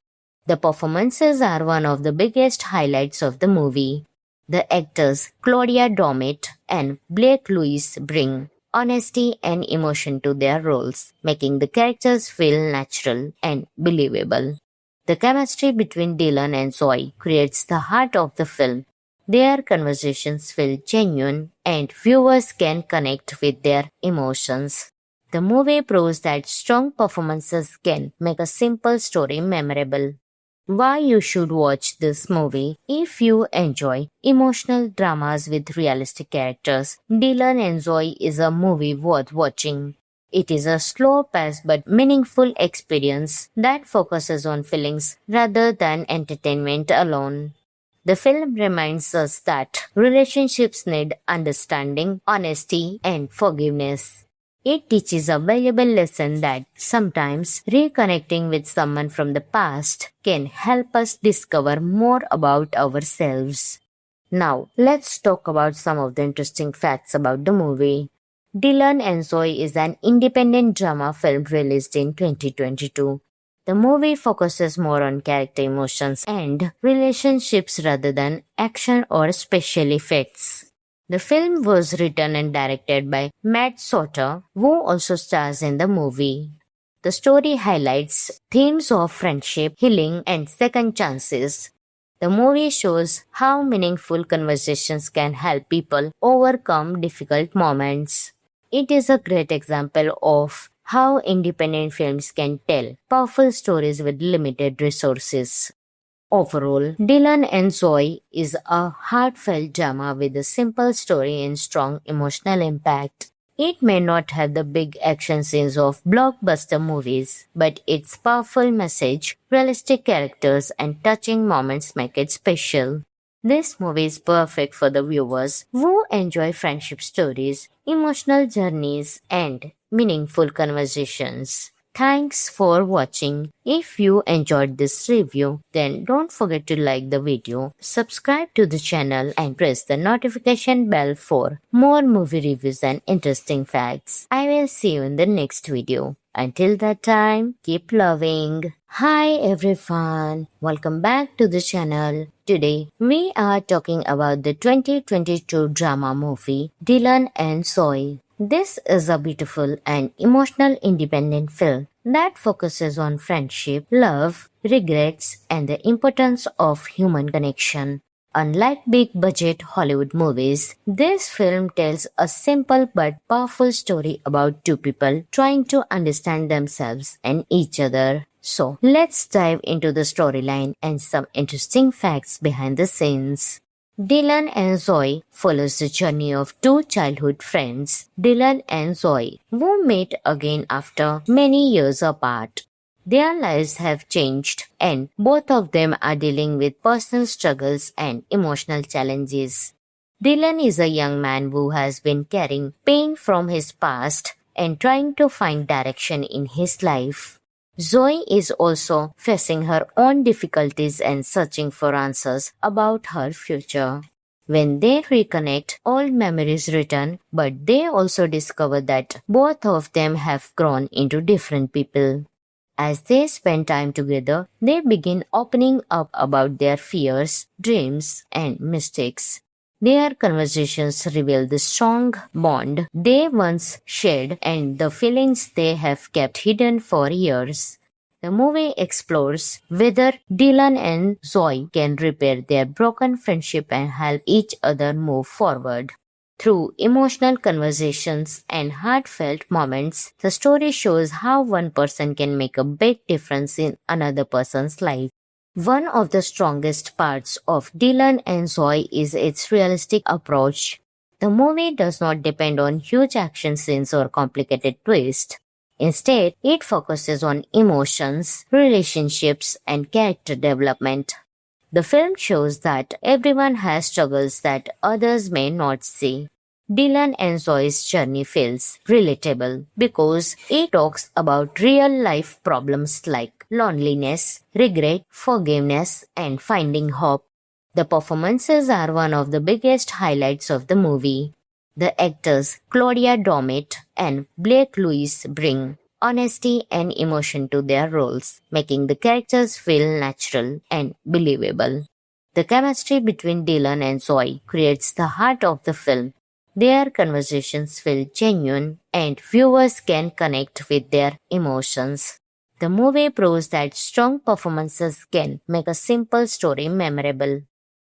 The performances are one of the biggest highlights of the movie. The actors Claudia Dommett and Blake Lewis bring honesty and emotion to their roles, making the characters feel natural and believable. The chemistry between Dylan and Zoe creates the heart of the film. Their conversations feel genuine and viewers can connect with their emotions. The movie proves that strong performances can make a simple story memorable. Why you should watch this movie? If you enjoy emotional dramas with realistic characters, Dylan and Zoe is a movie worth watching. It is a slow-paced but meaningful experience that focuses on feelings rather than entertainment alone. The film reminds us that relationships need understanding, honesty, and forgiveness. It teaches a valuable lesson that sometimes reconnecting with someone from the past can help us discover more about ourselves. Now, let's talk about some of the interesting facts about the movie. Dylan and Zoe is an independent drama film released in 2022. The movie focuses more on character emotions and relationships rather than action or special effects. The film was written and directed by Matt Soter, who also stars in the movie. The story highlights themes of friendship, healing, and second chances. The movie shows how meaningful conversations can help people overcome difficult moments. It is a great example of how independent films can tell powerful stories with limited resources. Overall, Dylan and Zoe is a heartfelt drama with a simple story and strong emotional impact. It may not have the big action scenes of blockbuster movies, but its powerful message, realistic characters, and touching moments make it special. This movie is perfect for the viewers who enjoy friendship stories, emotional journeys, and meaningful conversations. Thanks for watching. If you enjoyed this review, then don't forget to like the video, subscribe to the channel, and press the notification bell for more movie reviews and interesting facts. I will see you in the next video. Until that time, keep loving. Hi everyone, welcome back to the channel. Today, we are talking about the 2022 drama movie Dylan and Zoe. This is a beautiful and emotional independent film that focuses on friendship, love, regrets, and the importance of human connection. Unlike big-budget Hollywood movies, this film tells a simple but powerful story about two people trying to understand themselves and each other. So, let's dive into the storyline and some interesting facts behind the scenes. Dylan and Zoe follows the journey of two childhood friends, Dylan and Zoe, who meet again after many years apart. Their lives have changed and both of them are dealing with personal struggles and emotional challenges. Dylan is a young man who has been carrying pain from his past and trying to find direction in his life. Zoe is also facing her own difficulties and searching for answers about her future. When they reconnect, old memories return, but they also discover that both of them have grown into different people. As they spend time together, they begin opening up about their fears, dreams, and mistakes. Their conversations reveal the strong bond they once shared and the feelings they have kept hidden for years. The movie explores whether Dylan and Zoe can repair their broken friendship and help each other move forward. Through emotional conversations and heartfelt moments, the story shows how one person can make a big difference in another person's life. One of the strongest parts of Dylan and Zoe is its realistic approach. The movie does not depend on huge action scenes or complicated twists. Instead, it focuses on emotions, relationships, and character development. The film shows that everyone has struggles that others may not see. Dylan and Zoe's journey feels relatable because it talks about real life problems like loneliness, regret, forgiveness, and finding hope. The performances are one of the biggest highlights of the movie. The actors Claudia Dommett and Blake Lewis bring honesty and emotion to their roles, making the characters feel natural and believable. The chemistry between Dylan and Zoe creates the heart of the film. Their conversations feel genuine and viewers can connect with their emotions. The movie proves that strong performances can make a simple story memorable.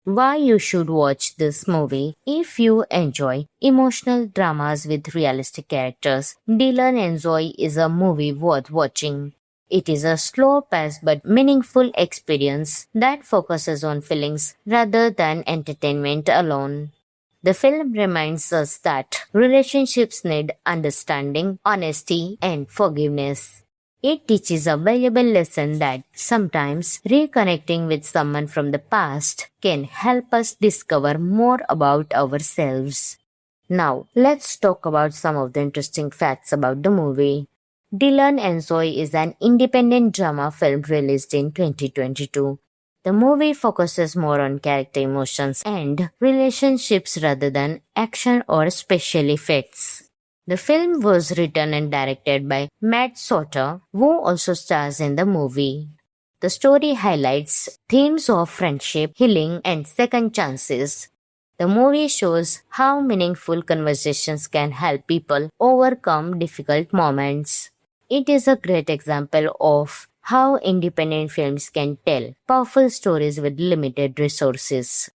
Why you should watch this movie if you enjoy emotional dramas with realistic characters. Dylan and Zoe is a movie worth watching. It is a slow-paced but meaningful experience that focuses on feelings rather than entertainment alone. The film reminds us that relationships need understanding, honesty, and forgiveness. It teaches a valuable lesson that sometimes reconnecting with someone from the past can help us discover more about ourselves. Now, let's talk about some of the interesting facts about the movie. Dylan and Zoe is an independent drama film released in 2022. The movie focuses more on character emotions and relationships rather than action or special effects. The film was written and directed by Matt Soter, who also stars in the movie. The story highlights themes of friendship, healing, and second chances. The movie shows how meaningful conversations can help people overcome difficult moments. It is a great example of how independent films can tell powerful stories with limited resources.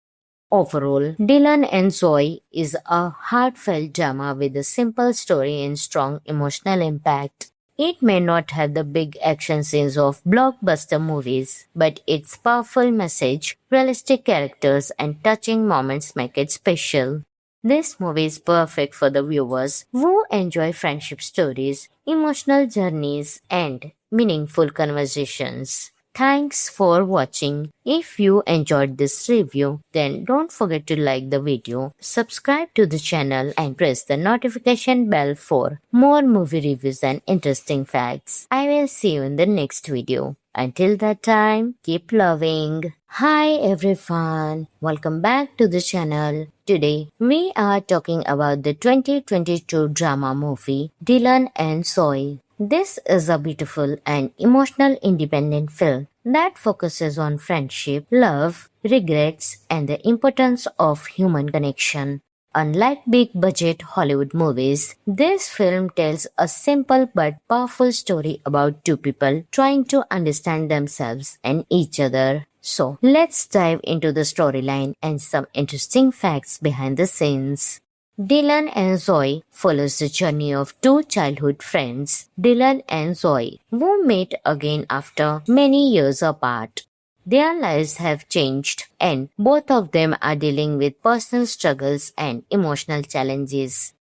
Overall, Dylan and Zoe is a heartfelt drama with a simple story and strong emotional impact. It may not have the big action scenes of blockbuster movies, but its powerful message, realistic characters, and touching moments make it special. This movie is perfect for the viewers who enjoy friendship stories, emotional journeys, and meaningful conversations. Thanks for watching. If you enjoyed this review, then don't forget to like the video, subscribe to the channel and press the notification bell for more movie reviews and interesting facts. I will see you in the next video. Until that time, keep loving. Hi everyone, welcome back to the channel. Today, we are talking about the 2022 drama movie Dylan and Zoe. This is a beautiful and emotional independent film that focuses on friendship, love, regrets, and the importance of human connection. Unlike big-budget Hollywood movies, this film tells a simple but powerful story about two people trying to understand themselves and each other. So, let's dive into the storyline and some interesting facts behind the scenes. Dylan and Zoe follows the journey of two childhood friends, Dylan and Zoe, who meet again after many years apart. Their lives have changed and both of them are dealing with personal struggles and emotional challenges.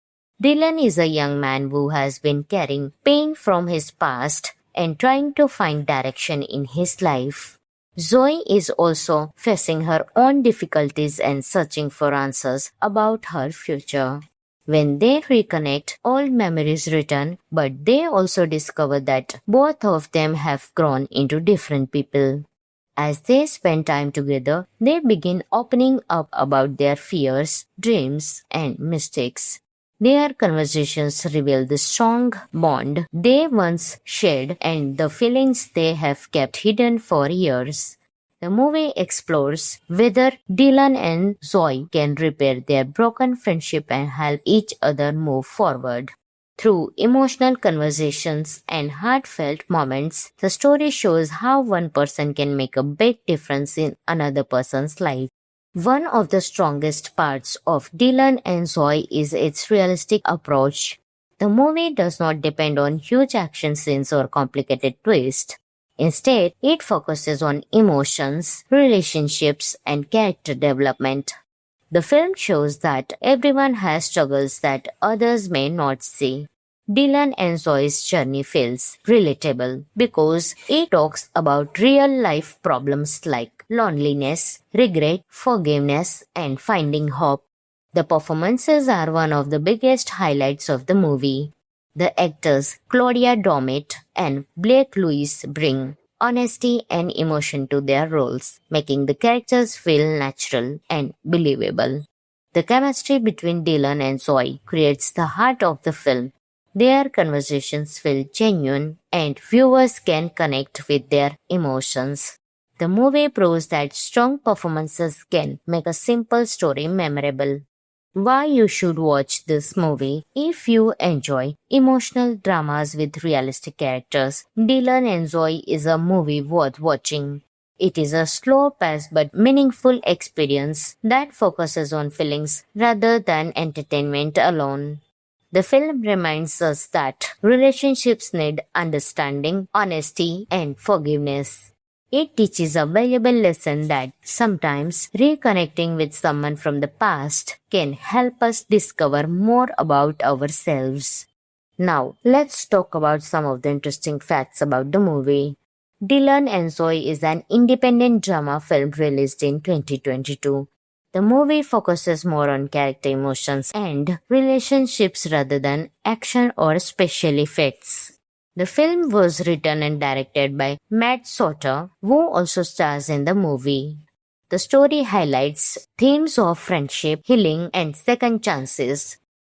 Dylan is a young man who has been carrying pain from his past and trying to find direction in his life. Zoe is also facing her own difficulties and searching for answers about her future. When they reconnect, old memories return, but they also discover that both of them have grown into different people. As they spend time together, they begin opening up about their fears, dreams, and mistakes. Their conversations reveal the strong bond they once shared and the feelings they have kept hidden for years. The movie explores whether Dylan and Zoe can repair their broken friendship and help each other move forward. Through emotional conversations and heartfelt moments, the story shows how one person can make a big difference in another person's life. One of the strongest parts of Dylan and Zoe is its realistic approach. The movie does not depend on huge action scenes or complicated twists. Instead, it focuses on emotions, relationships, and character development. The film shows that everyone has struggles that others may not see. Dylan and Zoe's journey feels relatable because it talks about real life problems like loneliness, regret, forgiveness, and finding hope. The performances are one of the biggest highlights of the movie. The actors Claudia Dommett and Blake Lewis bring honesty and emotion to their roles, making the characters feel natural and believable. The chemistry between Dylan and Zoe creates the heart of the film. Their conversations feel genuine and viewers can connect with their emotions. The movie proves that strong performances can make a simple story memorable. Why you should watch this movie? If you enjoy emotional dramas with realistic characters, Dylan and Zoe is a movie worth watching. It is a slow-paced but meaningful experience that focuses on feelings rather than entertainment alone. The film reminds us that relationships need understanding, honesty, and forgiveness. It teaches a valuable lesson that sometimes reconnecting with someone from the past can help us discover more about ourselves. Now, let's talk about some of the interesting facts about the movie. Dylan and Zoe is an independent drama film released in 2022. The movie focuses more on character emotions and relationships rather than action or special effects. The film was written and directed by Matt Soter, who also stars in the movie. The story highlights themes of friendship, healing, and second chances.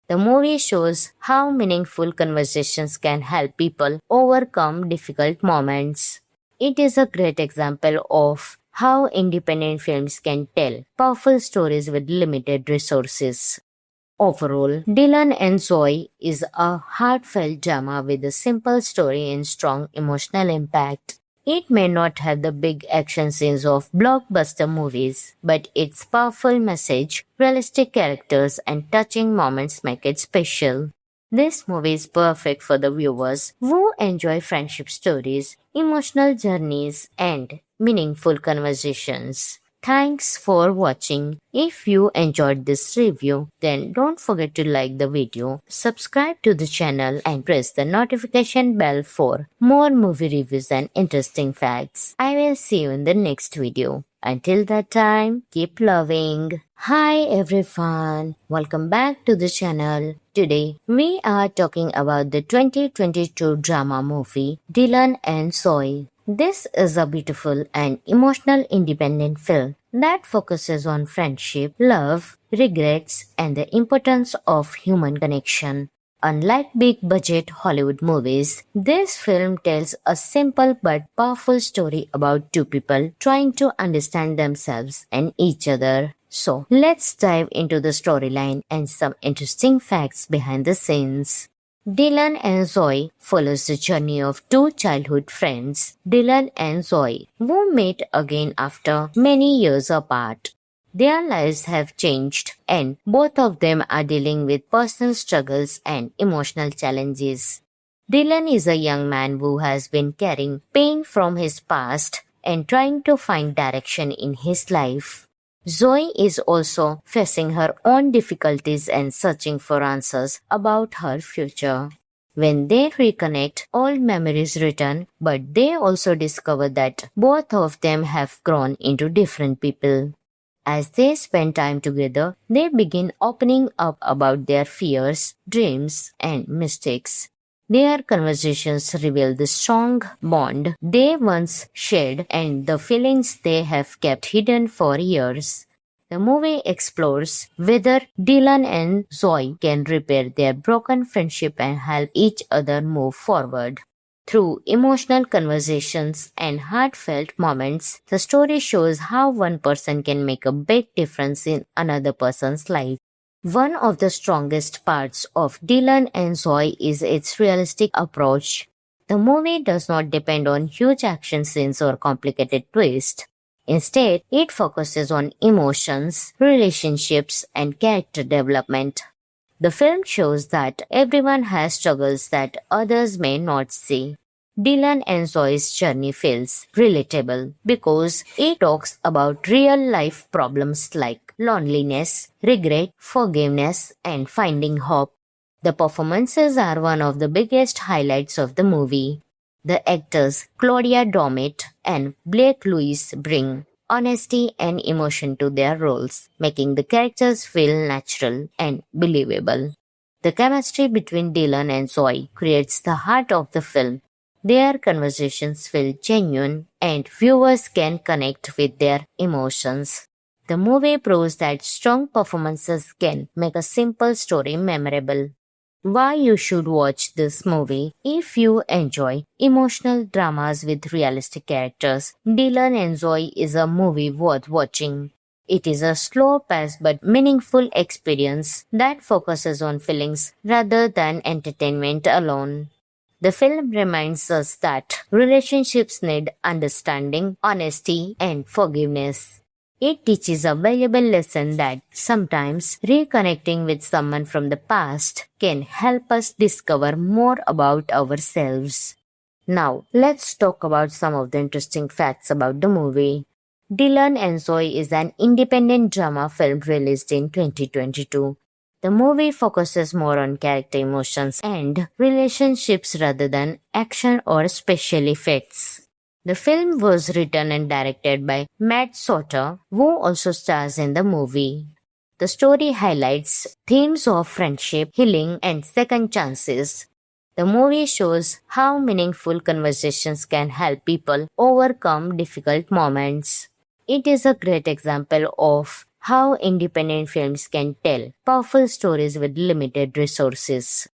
The movie shows how meaningful conversations can help people overcome difficult moments. It is a great example of how independent films can tell powerful stories with limited resources. Overall, Dylan and Zoe is a heartfelt drama with a simple story and strong emotional impact. It may not have the big action scenes of blockbuster movies, but its powerful message, realistic characters, and touching moments make it special. This movie is perfect for the viewers who enjoy friendship stories, emotional journeys, and meaningful conversations. Thanks for watching. If you enjoyed this review, then don't forget to like the video, subscribe to the channel, and press the notification bell for more movie reviews and interesting facts. I will see you in the next video. Until that time, keep loving. Hi everyone, welcome back to the channel. Today, we are talking about the 2022 drama movie Dylan and Zoe. This is a beautiful and emotional independent film that focuses on friendship, love, regrets, and the importance of human connection. Unlike big-budget Hollywood movies, this film tells a simple but powerful story about two people trying to understand themselves and each other. So, let's dive into the storyline and some interesting facts behind the scenes. Dylan and Zoe follows the journey of two childhood friends, Dylan and Zoe, who meet again after many years apart. Their lives have changed and both of them are dealing with personal struggles and emotional challenges. Dylan is a young man who has been carrying pain from his past and trying to find direction in his life. Zoe is also facing her own difficulties and searching for answers about her future. When they reconnect, old memories return, but they also discover that both of them have grown into different people. As they spend time together, they begin opening up about their fears, dreams, and mistakes. Their conversations reveal the strong bond they once shared and the feelings they have kept hidden for years. The movie explores whether Dylan and Zoe can repair their broken friendship and help each other move forward. Through emotional conversations and heartfelt moments, the story shows how one person can make a big difference in another person's life. One of the strongest parts of Dylan and Zoe is its realistic approach. The movie does not depend on huge action scenes or complicated twists. Instead, it focuses on emotions, relationships, and character development. The film shows that everyone has struggles that others may not see. Dylan and Zoe's journey feels relatable because it talks about real life problems like loneliness, regret, forgiveness, and finding hope. The performances are one of the biggest highlights of the movie. The actors Claudia Dommett and Blake Lewis bring honesty and emotion to their roles, making the characters feel natural and believable. The chemistry between Dylan and Zoe creates the heart of the film. Their conversations feel genuine and viewers can connect with their emotions. The movie proves that strong performances can make a simple story memorable. Why you should watch this movie? If you enjoy emotional dramas with realistic characters, Dylan and Zoe is a movie worth watching. It is a slow-paced but meaningful experience that focuses on feelings rather than entertainment alone. The film reminds us that relationships need understanding, honesty, and forgiveness. It teaches a valuable lesson that sometimes reconnecting with someone from the past can help us discover more about ourselves. Now, let's talk about some of the interesting facts about the movie. Dylan and Zoe is an independent drama film released in 2022. The movie focuses more on character emotions and relationships rather than action or special effects. The film was written and directed by Matt Soter, who also stars in the movie. The story highlights themes of friendship, healing, and second chances. The movie shows how meaningful conversations can help people overcome difficult moments. It is a great example of how independent films can tell powerful stories with limited resources.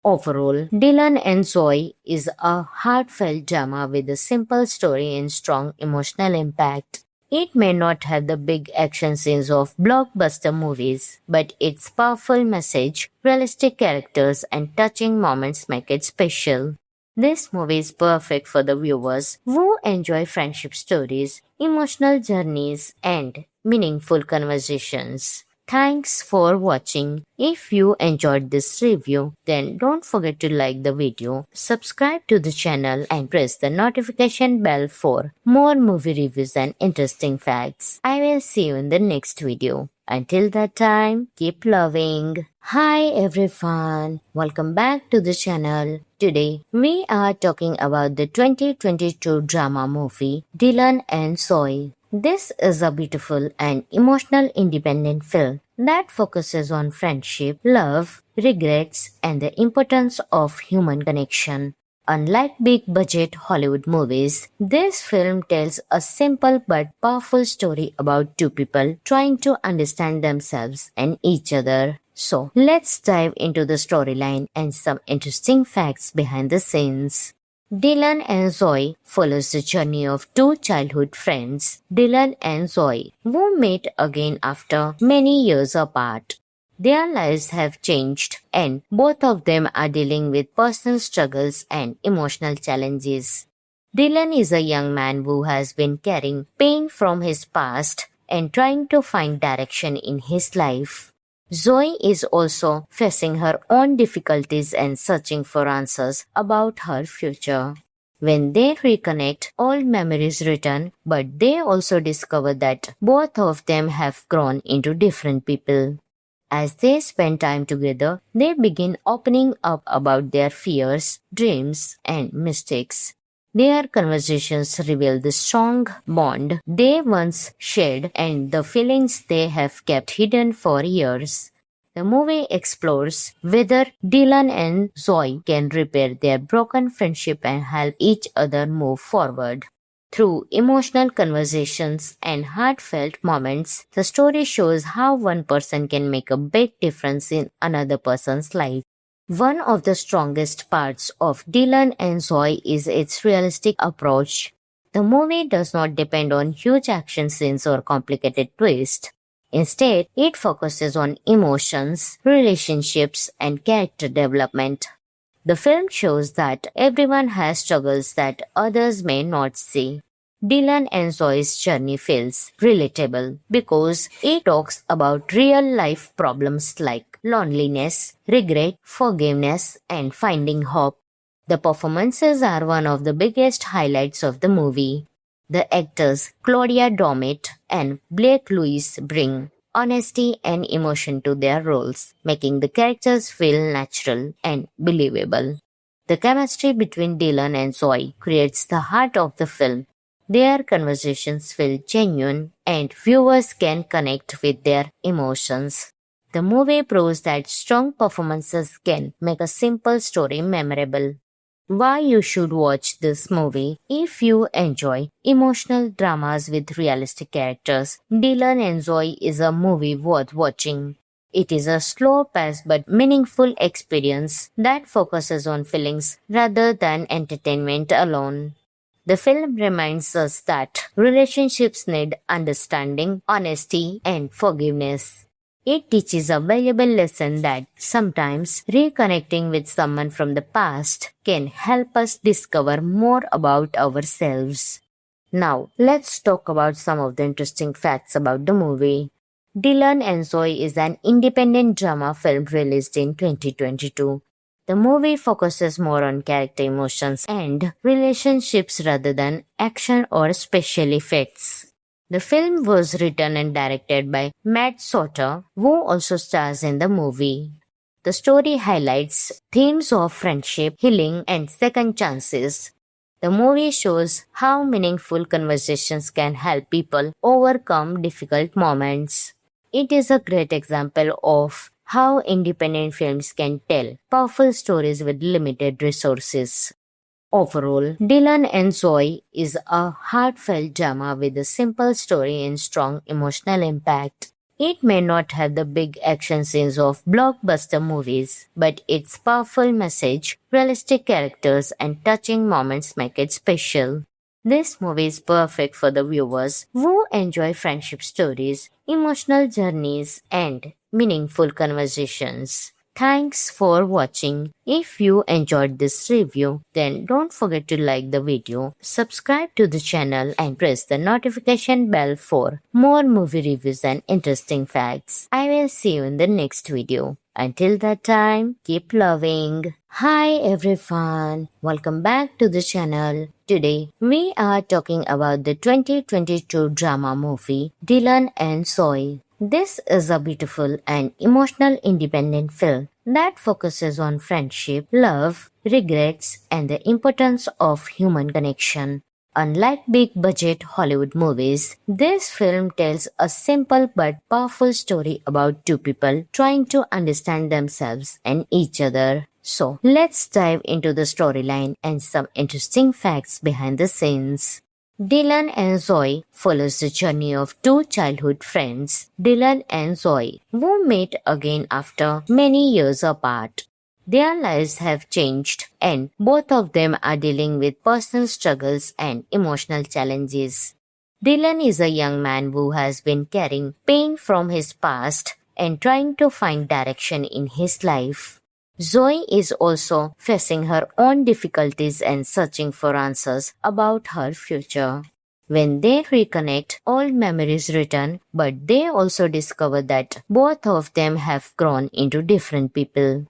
Overall, Dylan and Zoe is a heartfelt drama with a simple story and strong emotional impact. It may not have the big action scenes of blockbuster movies, but its powerful message, realistic characters, and touching moments make it special. This movie is perfect for the viewers who enjoy friendship stories, emotional journeys, and meaningful conversations. Thanks for watching. If you enjoyed this review, then don't forget to like the video, subscribe to the channel, and press the notification bell for more movie reviews and interesting facts. I will see you in the next video. Until that time, keep loving. Hi everyone, welcome back to the channel. Today, we are talking about the 2022 drama movie Dylan and Zoe. This is a beautiful and emotional independent film that focuses on friendship, love, regrets, and the importance of human connection. Unlike big-budget Hollywood movies, this film tells a simple but powerful story about two people trying to understand themselves and each other. So, let's dive into the storyline and some interesting facts behind the scenes. Dylan and Zoe follows the journey of two childhood friends, Dylan and Zoe, who meet again after many years apart. Their lives have changed and both of them are dealing with personal struggles and emotional challenges. Dylan is a young man who has been carrying pain from his past and trying to find direction in his life. Zoe is also facing her own difficulties and searching for answers about her future. When they reconnect, old memories return, but they also discover that both of them have grown into different people. As they spend time together, they begin opening up about their fears, dreams, and mistakes. Their conversations reveal the strong bond they once shared and the feelings they have kept hidden for years. The movie explores whether Dylan and Zoe can repair their broken friendship and help each other move forward. Through emotional conversations and heartfelt moments, the story shows how one person can make a big difference in another person's life. One of the strongest parts of Dylan and Zoe is its realistic approach. The movie does not depend on huge action scenes or complicated twists. Instead, it focuses on emotions, relationships, and character development. The film shows that everyone has struggles that others may not see. Dylan and Zoe's journey feels relatable because it talks about real life problems like loneliness, regret, forgiveness, and finding hope. The performances are one of the biggest highlights of the movie. The actors Claudia Domet and Blake Lewis bring honesty and emotion to their roles, making the characters feel natural and believable. The chemistry between Dylan and Zoe creates the heart of the film. Their conversations feel genuine and viewers can connect with their emotions. The movie proves that strong performances can make a simple story memorable. Why you should watch this movie if you enjoy emotional dramas with realistic characters. Dylan and Zoe is a movie worth watching. It is a slow-paced but meaningful experience that focuses on feelings rather than entertainment alone. The film reminds us that relationships need understanding, honesty, and forgiveness. It teaches a valuable lesson that sometimes reconnecting with someone from the past can help us discover more about ourselves. Now, let's talk about some of the interesting facts about the movie. Dylan and Zoe is an independent drama film released in 2022. The movie focuses more on character emotions and relationships rather than action or special effects. The film was written and directed by Matt Soter, who also stars in the movie. The story highlights themes of friendship, healing, and second chances. The movie shows how meaningful conversations can help people overcome difficult moments. It is a great example of how independent films can tell powerful stories with limited resources. Overall, Dylan and Zoe is a heartfelt drama with a simple story and strong emotional impact. It may not have the big action scenes of blockbuster movies, but its powerful message, realistic characters, and touching moments make it special. This movie is perfect for the viewers who enjoy friendship stories, emotional journeys, and meaningful conversations. Thanks for watching. If you enjoyed this review, then don't forget to like the video, subscribe to the channel and press the notification bell for more movie reviews and interesting facts. I will see you in the next video. Until that time, keep loving. Hi everyone, welcome back to the channel. Today, we are talking about the 2022 drama movie Dylan and Zoe. This is a beautiful and emotional independent film that focuses on friendship, love, regrets, and the importance of human connection. Unlike big-budget Hollywood movies, this film tells a simple but powerful story about two people trying to understand themselves and each other. So, let's dive into the storyline and some interesting facts behind the scenes. Dylan and Zoe follows the journey of two childhood friends, Dylan and Zoe, who meet again after many years apart. Their lives have changed and both of them are dealing with personal struggles and emotional challenges. Dylan is a young man who has been carrying pain from his past and trying to find direction in his life. Zoe is also facing her own difficulties and searching for answers about her future. When they reconnect, old memories return, but they also discover that both of them have grown into different people.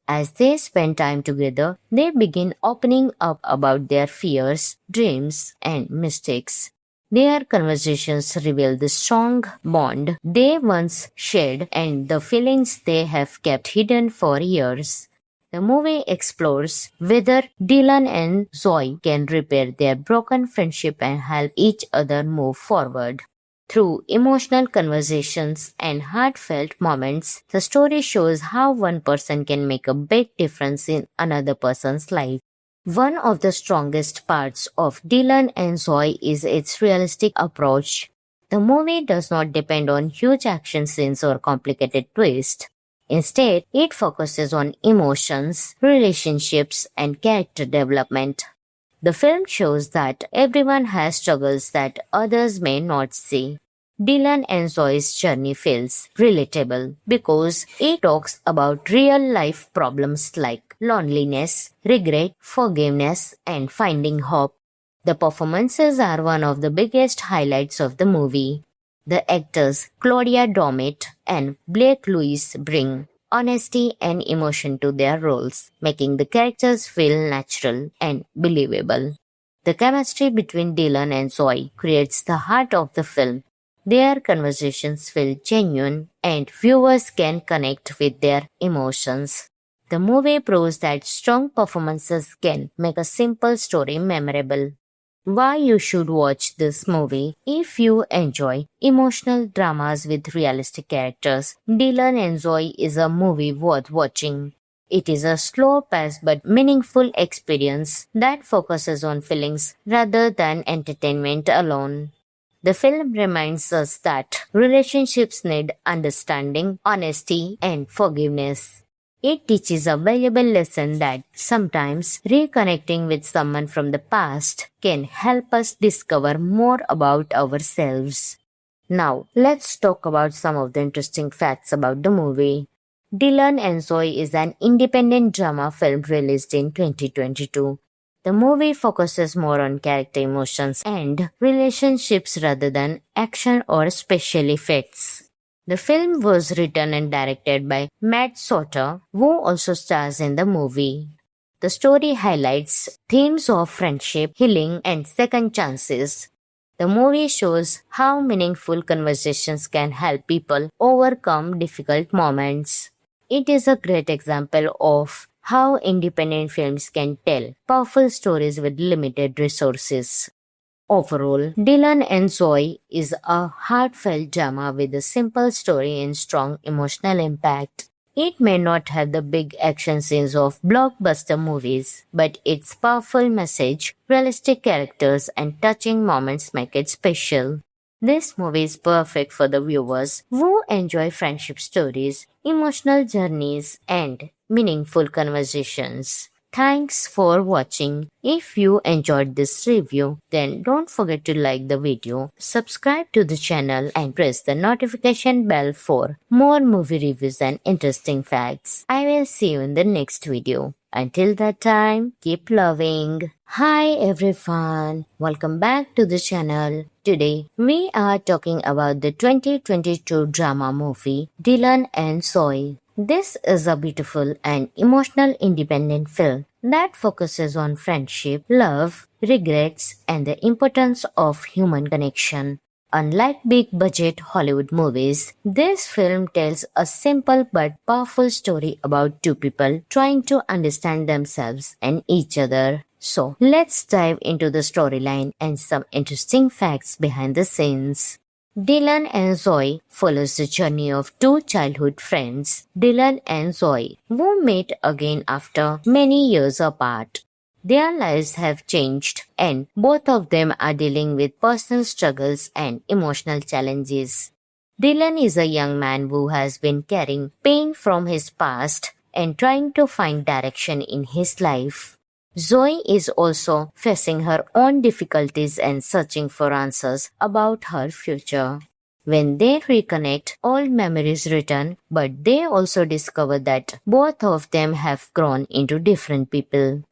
As they spend time together, they begin opening up about their fears, dreams, and mistakes. Their conversations reveal the strong bond they once shared and the feelings they have kept hidden for years. The movie explores whether Dylan and Zoe can repair their broken friendship and help each other move forward. Through emotional conversations and heartfelt moments, the story shows how one person can make a big difference in another person's life. One of the strongest parts of Dylan and Zoe is its realistic approach. The movie does not depend on huge action scenes or complicated twists. Instead, it focuses on emotions, relationships, and character development. The film shows that everyone has struggles that others may not see. Dylan and Zoe's journey feels relatable because it talks about real life problems like loneliness, regret, forgiveness, and finding hope. The performances are one of the biggest highlights of the movie. The actors Claudia Dommett and Blake Lewis bring honesty and emotion to their roles, making the characters feel natural and believable. The chemistry between Dylan and Zoe creates the heart of the film. Their conversations feel genuine and viewers can connect with their emotions. The movie proves that strong performances can make a simple story memorable. Why you should watch this movie if you enjoy emotional dramas with realistic characters. Dylan and Zoe is a movie worth watching. It is a slow-paced but meaningful experience that focuses on feelings rather than entertainment alone. The film reminds us that relationships need understanding, honesty, and forgiveness. It teaches a valuable lesson that sometimes reconnecting with someone from the past can help us discover more about ourselves. Now, let's talk about some of the interesting facts about the movie. Dylan and Zoe is an independent drama film released in 2022. The movie focuses more on character emotions and relationships rather than action or special effects. The film was written and directed by Matt Soter, who also stars in the movie. The story highlights themes of friendship, healing, and second chances. The movie shows how meaningful conversations can help people overcome difficult moments. It is a great example of how independent films can tell powerful stories with limited resources. Overall, Dylan and Zoe is a heartfelt drama with a simple story and strong emotional impact. It may not have the big action scenes of blockbuster movies, but its powerful message, realistic characters, and touching moments make it special. This movie is perfect for the viewers who enjoy friendship stories, emotional journeys, and meaningful conversations. Thanks for watching. If you enjoyed this review, then don't forget to like the video, subscribe to the channel, and press the notification bell for more movie reviews and interesting facts. I will see you in the next video. Until that time, keep loving. Hi everyone, welcome back to the channel. Today, we are talking about the 2022 drama movie Dylan and Zoe. This is a beautiful and emotional independent film that focuses on friendship, love, regrets, and the importance of human connection. Unlike big-budget Hollywood movies, this film tells a simple but powerful story about two people trying to understand themselves and each other. So, let's dive into the storyline and some interesting facts behind the scenes. Dylan and Zoe follows the journey of two childhood friends, Dylan and Zoe, who meet again after many years apart. Their lives have changed and both of them are dealing with personal struggles and emotional challenges. Dylan is a young man who has been carrying pain from his past and trying to find direction in his life. Zoe is also facing her own difficulties and searching for answers about her future. When they reconnect, old memories return, but they also discover that both of them have grown into different people.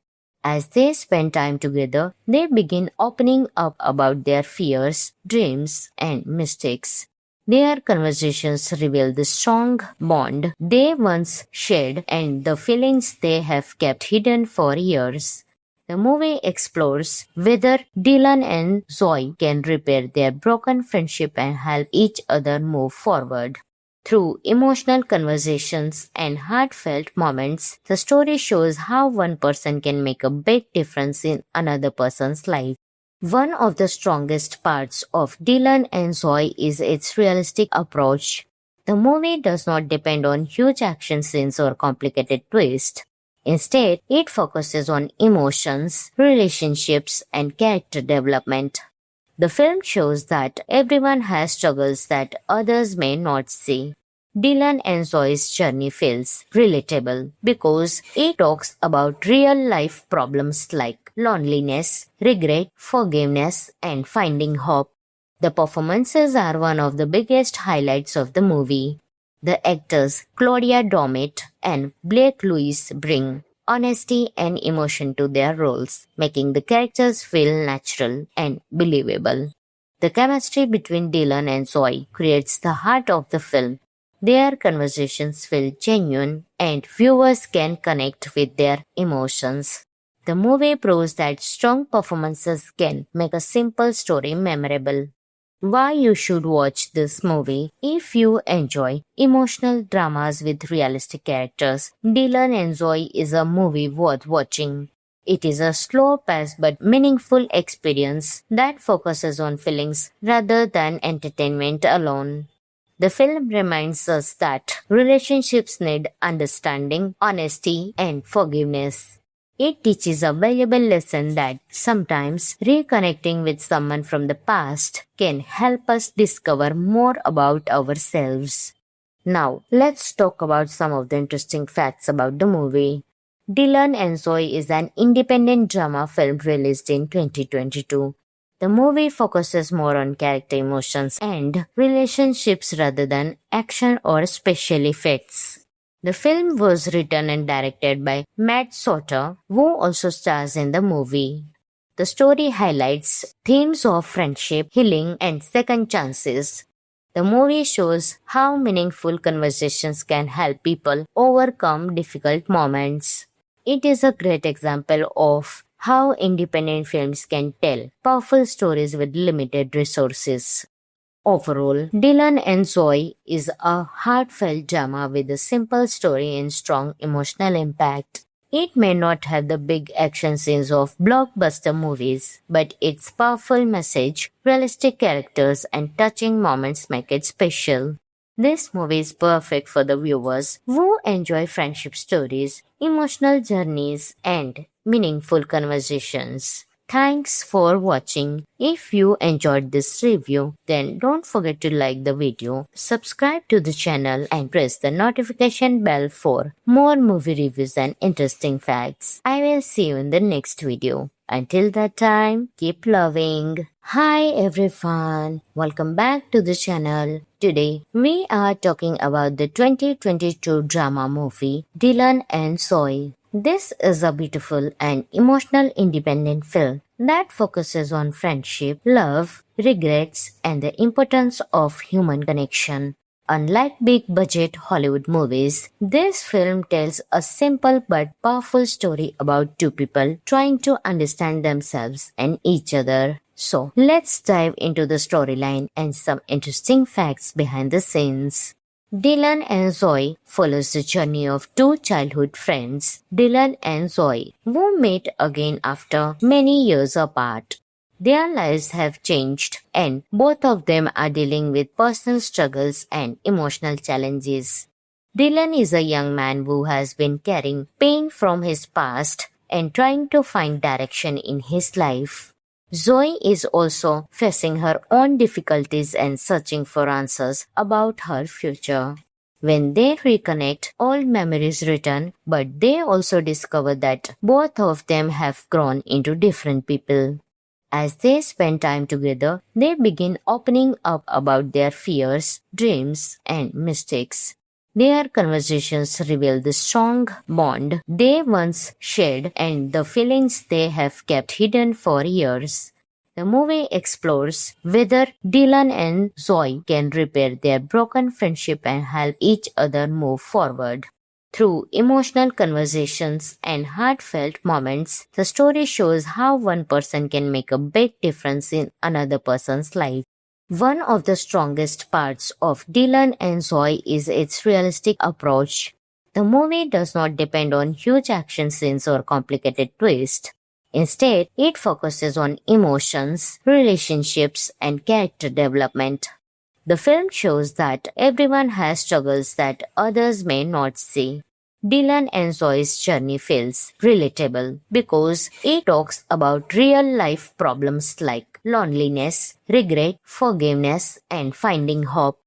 As they spend time together, they begin opening up about their fears, dreams, and mistakes. Their conversations reveal the strong bond they once shared and the feelings they have kept hidden for years. The movie explores whether Dylan and Zoe can repair their broken friendship and help each other move forward. Through emotional conversations and heartfelt moments, the story shows how one person can make a big difference in another person's life. One of the strongest parts of Dylan and Zoe is its realistic approach. The movie does not depend on huge action scenes or complicated twists. Instead, it focuses on emotions, relationships, and character development. The film shows that everyone has struggles that others may not see. Dylan and Zoe's journey feels relatable because it talks about real life problems like loneliness, regret, forgiveness, and finding hope. The performances are one of the biggest highlights of the movie. The actors Claudia Dommett and Blake Lewis bring honesty and emotion to their roles, making the characters feel natural and believable. The chemistry between Dylan and Zoe creates the heart of the film. Their conversations feel genuine and viewers can connect with their emotions. The movie proves that strong performances can make a simple story memorable. Why you should watch this movie if you enjoy emotional dramas with realistic characters. Dylan and Zoe is a movie worth watching. It is a slow-paced but meaningful experience that focuses on feelings rather than entertainment alone. The film reminds us that relationships need understanding, honesty, and forgiveness. It teaches a valuable lesson that sometimes reconnecting with someone from the past can help us discover more about ourselves. Now, let's talk about some of the interesting facts about the movie. Dylan and Zoe is an independent drama film released in 2022. The movie focuses more on character emotions and relationships rather than action or special effects. The film was written and directed by Matt Soter, who also stars in the movie. The story highlights themes of friendship, healing, and second chances. The movie shows how meaningful conversations can help people overcome difficult moments. It is a great example of how independent films can tell powerful stories with limited resources. Overall, Dylan and Zoe is a heartfelt drama with a simple story and strong emotional impact. It may not have the big action scenes of blockbuster movies, but its powerful message, realistic characters, and touching moments make it special. This movie is perfect for the viewers who enjoy friendship stories, emotional journeys, and meaningful conversations. Thanks for watching. If you enjoyed this review, then don't forget to like the video, subscribe to the channel, and press the notification bell for more movie reviews and interesting facts. I will see you in the next video. Until that time, keep loving. Hi everyone, welcome back to the channel. Today, we are talking about the 2022 drama movie Dylan and Zoe. This is a beautiful and emotional independent film that focuses on friendship, love, regrets, and the importance of human connection. Unlike big-budget Hollywood movies, this film tells a simple but powerful story about two people trying to understand themselves and each other. So, let's dive into the storyline and some interesting facts behind the scenes. Dylan and Zoe follows the journey of two childhood friends, Dylan and Zoe, who meet again after many years apart. Their lives have changed and both of them are dealing with personal struggles and emotional challenges. Dylan is a young man who has been carrying pain from his past and trying to find direction in his life. Zoe is also facing her own difficulties and searching for answers about her future. When they reconnect, old memories return, but they also discover that both of them have grown into different people. As they spend time together, they begin opening up about their fears, dreams, and mistakes. Their conversations reveal the strong bond they once shared and the feelings they have kept hidden for years. The movie explores whether Dylan and Zoe can repair their broken friendship and help each other move forward. Through emotional conversations and heartfelt moments, the story shows how one person can make a big difference in another person's life. One of the strongest parts of Dylan and Zoe is its realistic approach. The movie does not depend on huge action scenes or complicated twists. Instead, it focuses on emotions, relationships, and character development. The film shows that everyone has struggles that others may not see. Dylan and Zoe's journey feels relatable because it talks about real-life problems like loneliness, regret, forgiveness, and finding hope.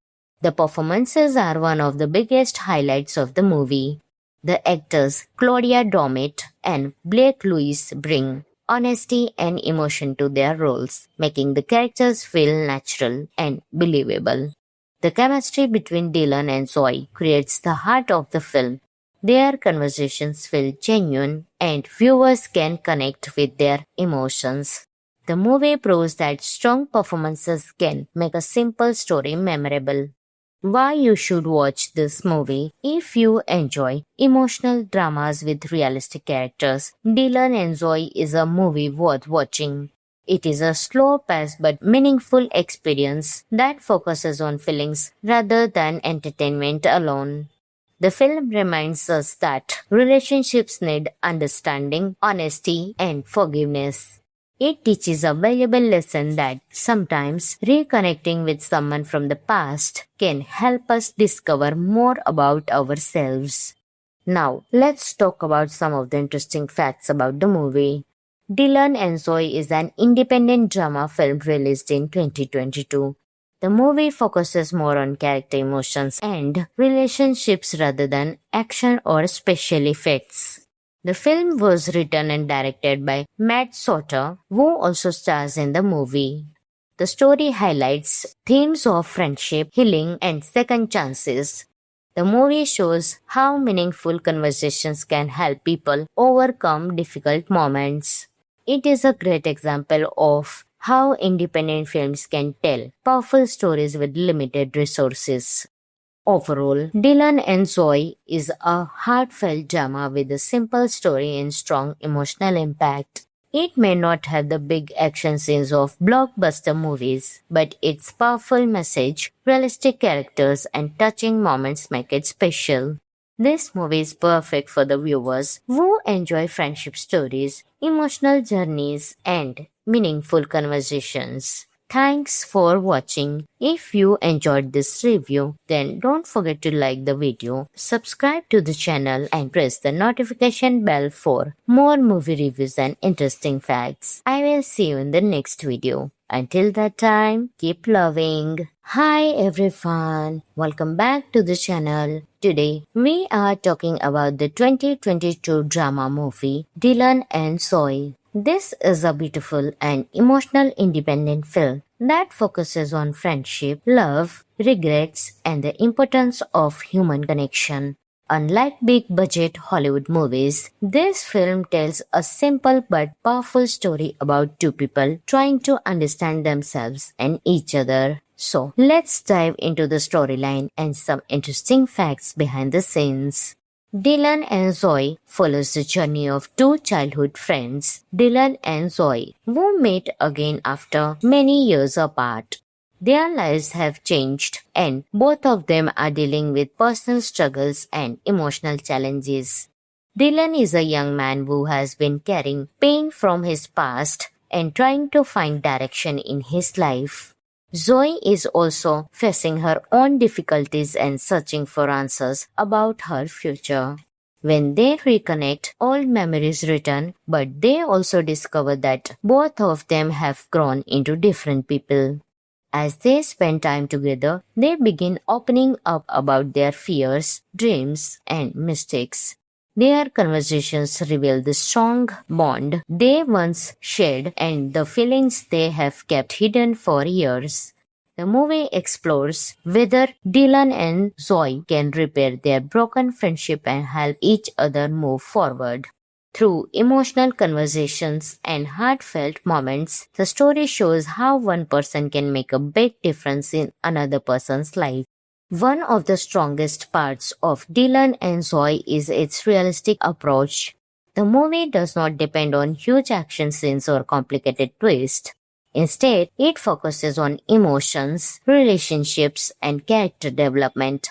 The performances are one of the biggest highlights of the movie. The actors Claudia Doumit and Blake Lewis bring honesty and emotion to their roles, making the characters feel natural and believable. The chemistry between Dylan and Zoe creates the heart of the film. Their conversations feel genuine and viewers can connect with their emotions. The movie proves that strong performances can make a simple story memorable. Why you should watch this movie if you enjoy emotional dramas with realistic characters. Dylan and Zoe is a movie worth watching. It is a slow-paced but meaningful experience that focuses on feelings rather than entertainment alone. The film reminds us that relationships need understanding, honesty, and forgiveness. It teaches a valuable lesson that sometimes reconnecting with someone from the past can help us discover more about ourselves. Now, let's talk about some of the interesting facts about the movie. Dylan and Zoe is an independent drama film released in 2022. The movie focuses more on character emotions and relationships rather than action or special effects. The film was written and directed by Matt Soter, who also stars in the movie. The story highlights themes of friendship, healing, and second chances. The movie shows how meaningful conversations can help people overcome difficult moments. It is a great example of how independent films can tell powerful stories with limited resources. Overall, Dylan and Zoe is a heartfelt drama with a simple story and strong emotional impact. It may not have the big action scenes of blockbuster movies, but its powerful message, realistic characters, and touching moments make it special. This movie is perfect for the viewers who enjoy friendship stories, emotional journeys, and meaningful conversations. Thanks for watching. If you enjoyed this review, then don't forget to like the video, subscribe to the channel, and press the notification bell for more movie reviews and interesting facts. I will see you in the next video. Until that time, keep loving. Hi everyone, welcome back to the channel. Today, we are talking about the 2022 drama movie Dylan and Zoe. This is a beautiful and emotional independent film that focuses on friendship, love, regrets, and the importance of human connection. Unlike big-budget Hollywood movies, this film tells a simple but powerful story about two people trying to understand themselves and each other. So, let's dive into the storyline and some interesting facts behind the scenes. Dylan and Zoe follows the journey of two childhood friends, Dylan and Zoe, who meet again after many years apart. Their lives have changed and both of them are dealing with personal struggles and emotional challenges. Dylan is a young man who has been carrying pain from his past and trying to find direction in his life. Zoe is also facing her own difficulties and searching for answers about her future. When they reconnect, old memories return, but they also discover that both of them have grown into different people. As they spend time together, they begin opening up about their fears, dreams, and mistakes. Their conversations reveal the strong bond they once shared and the feelings they have kept hidden for years. The movie explores whether Dylan and Zoe can repair their broken friendship and help each other move forward. Through emotional conversations and heartfelt moments, the story shows how one person can make a big difference in another person's life. One of the strongest parts of Dylan and Zoe is its realistic approach. The movie does not depend on huge action scenes or complicated twists. Instead, it focuses on emotions, relationships, and character development.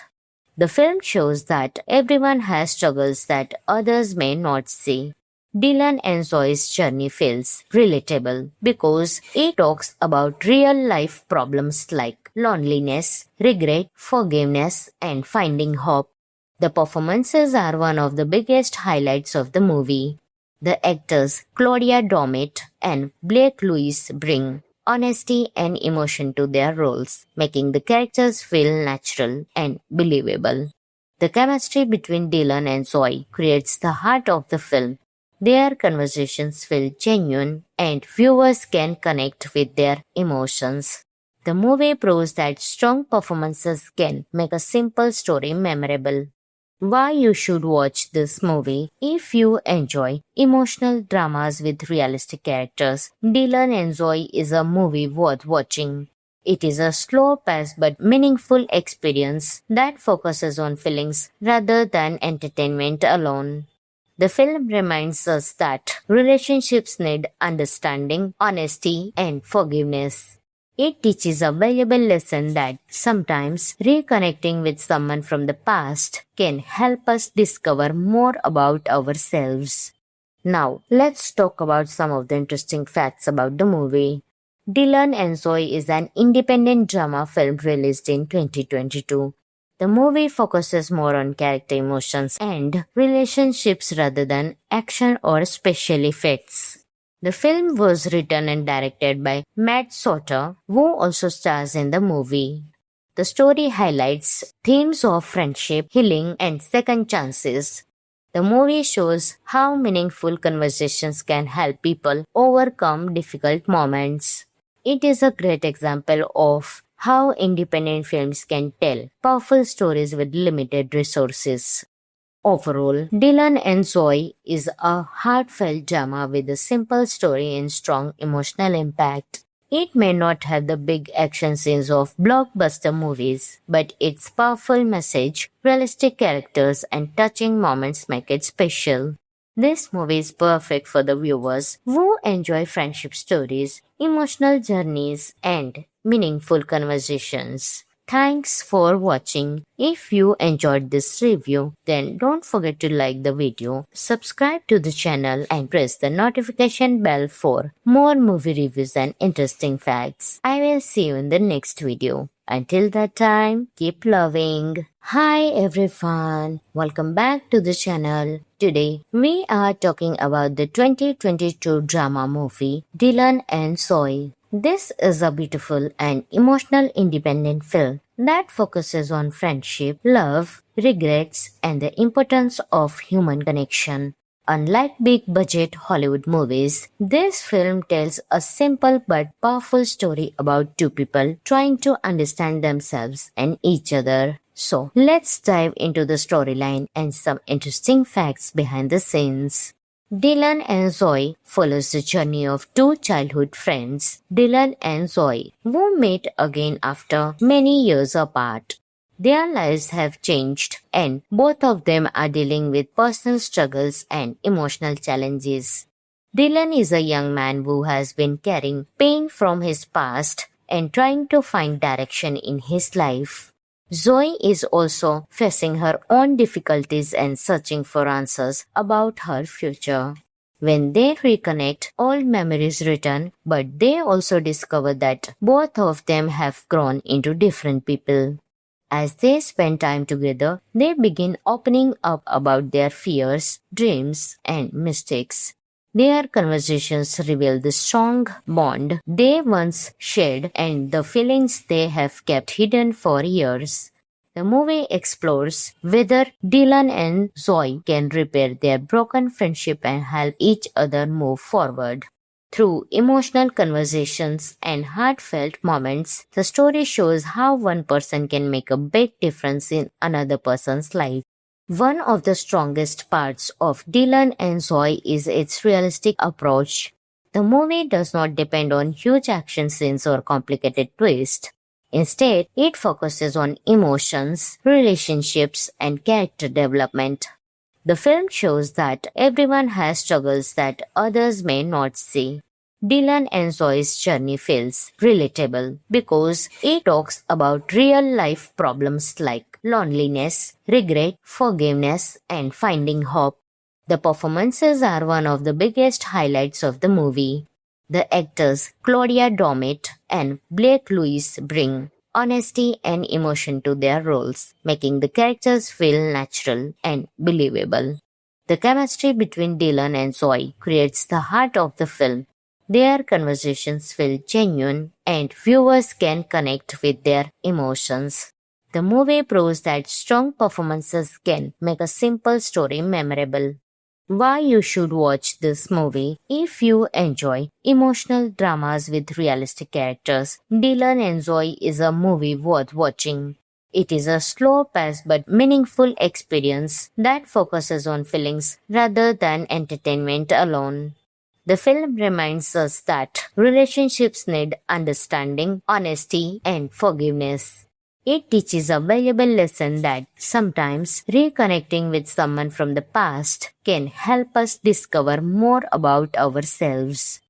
The film shows that everyone has struggles that others may not see. Dylan and Zoe's journey feels relatable because it talks about real-life problems like loneliness, regret, forgiveness, and finding hope. The performances are one of the biggest highlights of the movie. The actors Claudia Doumit and Blake Lewis bring honesty and emotion to their roles, making the characters feel natural and believable. The chemistry between Dylan and Zoe creates the heart of the film. Their conversations feel genuine and viewers can connect with their emotions. The movie proves that strong performances can make a simple story memorable. Why you should watch this movie if you enjoy emotional dramas with realistic characters. Dylan and Zoe is a movie worth watching. It is a slow-paced but meaningful experience that focuses on feelings rather than entertainment alone. The film reminds us that relationships need understanding, honesty, and forgiveness. It teaches a valuable lesson that sometimes reconnecting with someone from the past can help us discover more about ourselves. Now, let's talk about some of the interesting facts about the movie. Dylan and Zoe is an independent drama film released in 2022. The movie focuses more on character emotions and relationships rather than action or special effects. The film was written and directed by Matt Soter, who also stars in the movie. The story highlights themes of friendship, healing, and second chances. The movie shows how meaningful conversations can help people overcome difficult moments. It is a great example of how independent films can tell powerful stories with limited resources. Overall, Dylan and Zoe is a heartfelt drama with a simple story and strong emotional impact. It may not have the big action scenes of blockbuster movies, but its powerful message, realistic characters, and touching moments make it special. This movie is perfect for the viewers who enjoy friendship stories, emotional journeys, and meaningful conversations. Thanks for watching. If you enjoyed this review, then don't forget to like the video, subscribe to the channel, and press the notification bell for more movie reviews and interesting facts. I will see you in the next video. Until that time, keep loving. Hi everyone, welcome back to the channel. Today, we are talking about the 2022 drama movie Dylan and Zoe. This is a beautiful and emotional independent film that focuses on friendship, love, regrets, and the importance of human connection. Unlike big-budget Hollywood movies, this film tells a simple but powerful story about two people trying to understand themselves and each other. So, let's dive into the storyline and some interesting facts behind the scenes. Dylan and Zoe follows the journey of two childhood friends, Dylan and Zoe, who meet again after many years apart. Their lives have changed and both of them are dealing with personal struggles and emotional challenges. Dylan is a young man who has been carrying pain from his past and trying to find direction in his life. Zoe is also facing her own difficulties and searching for answers about her future. When they reconnect, old memories return, but they also discover that both of them have grown into different people. As they spend time together, they begin opening up about their fears, dreams, and mistakes. Their conversations reveal the strong bond they once shared and the feelings they have kept hidden for years. The movie explores whether Dylan and Zoe can repair their broken friendship and help each other move forward. Through emotional conversations and heartfelt moments, the story shows how one person can make a big difference in another person's life. One of the strongest parts of Dylan and Zoe is its realistic approach. The movie does not depend on huge action scenes or complicated twists. Instead, it focuses on emotions, relationships, and character development. The film shows that everyone has struggles that others may not see. Dylan and Zoe's journey feels relatable because it talks about real-life problems like loneliness, regret, forgiveness, and finding hope. The performances are one of the biggest highlights of the movie. The actors Claudia Doumit and Blake Lewis bring honesty and emotion to their roles, making the characters feel natural and believable. The chemistry between Dylan and Zoe creates the heart of the film. Their conversations feel genuine and viewers can connect with their emotions. The movie proves that strong performances can make a simple story memorable. Why you should watch this movie if you enjoy emotional dramas with realistic characters. Dylan and Zoe is a movie worth watching. It is a slow-paced but meaningful experience that focuses on feelings rather than entertainment alone. The film reminds us that relationships need understanding, honesty, and forgiveness. It teaches a valuable lesson that sometimes reconnecting with someone from the past can help us discover more about ourselves.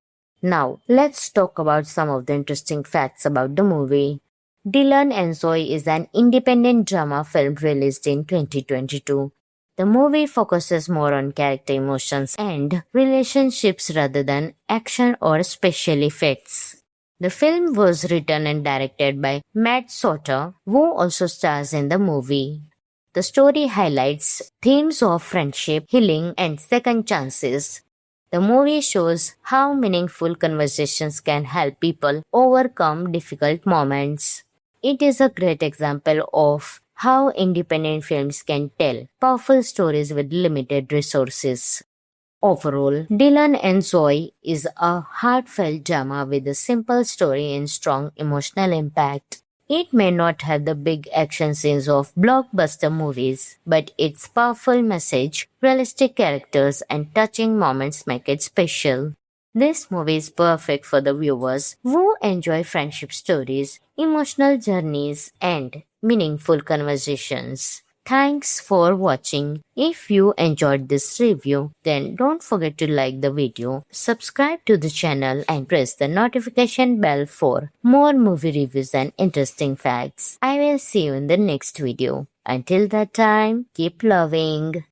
Now, let's talk about some of the interesting facts about the movie. Dylan and Zoe is an independent drama film released in 2022. The movie focuses more on character emotions and relationships rather than action or special effects. The film was written and directed by Matt Soter, who also stars in the movie. The story highlights themes of friendship, healing, and second chances. The movie shows how meaningful conversations can help people overcome difficult moments. It is a great example of how independent films can tell powerful stories with limited resources. Overall, Dylan and Zoe is a heartfelt drama with a simple story and strong emotional impact. It may not have the big action scenes of blockbuster movies, but its powerful message, realistic characters, and touching moments make it special. This movie is perfect for the viewers who enjoy friendship stories, emotional journeys, and meaningful conversations. Thanks for watching. If you enjoyed this review, then don't forget to like the video, subscribe to the channel and press the notification bell for more movie reviews and interesting facts. I will see you in the next video. Until that time, keep loving.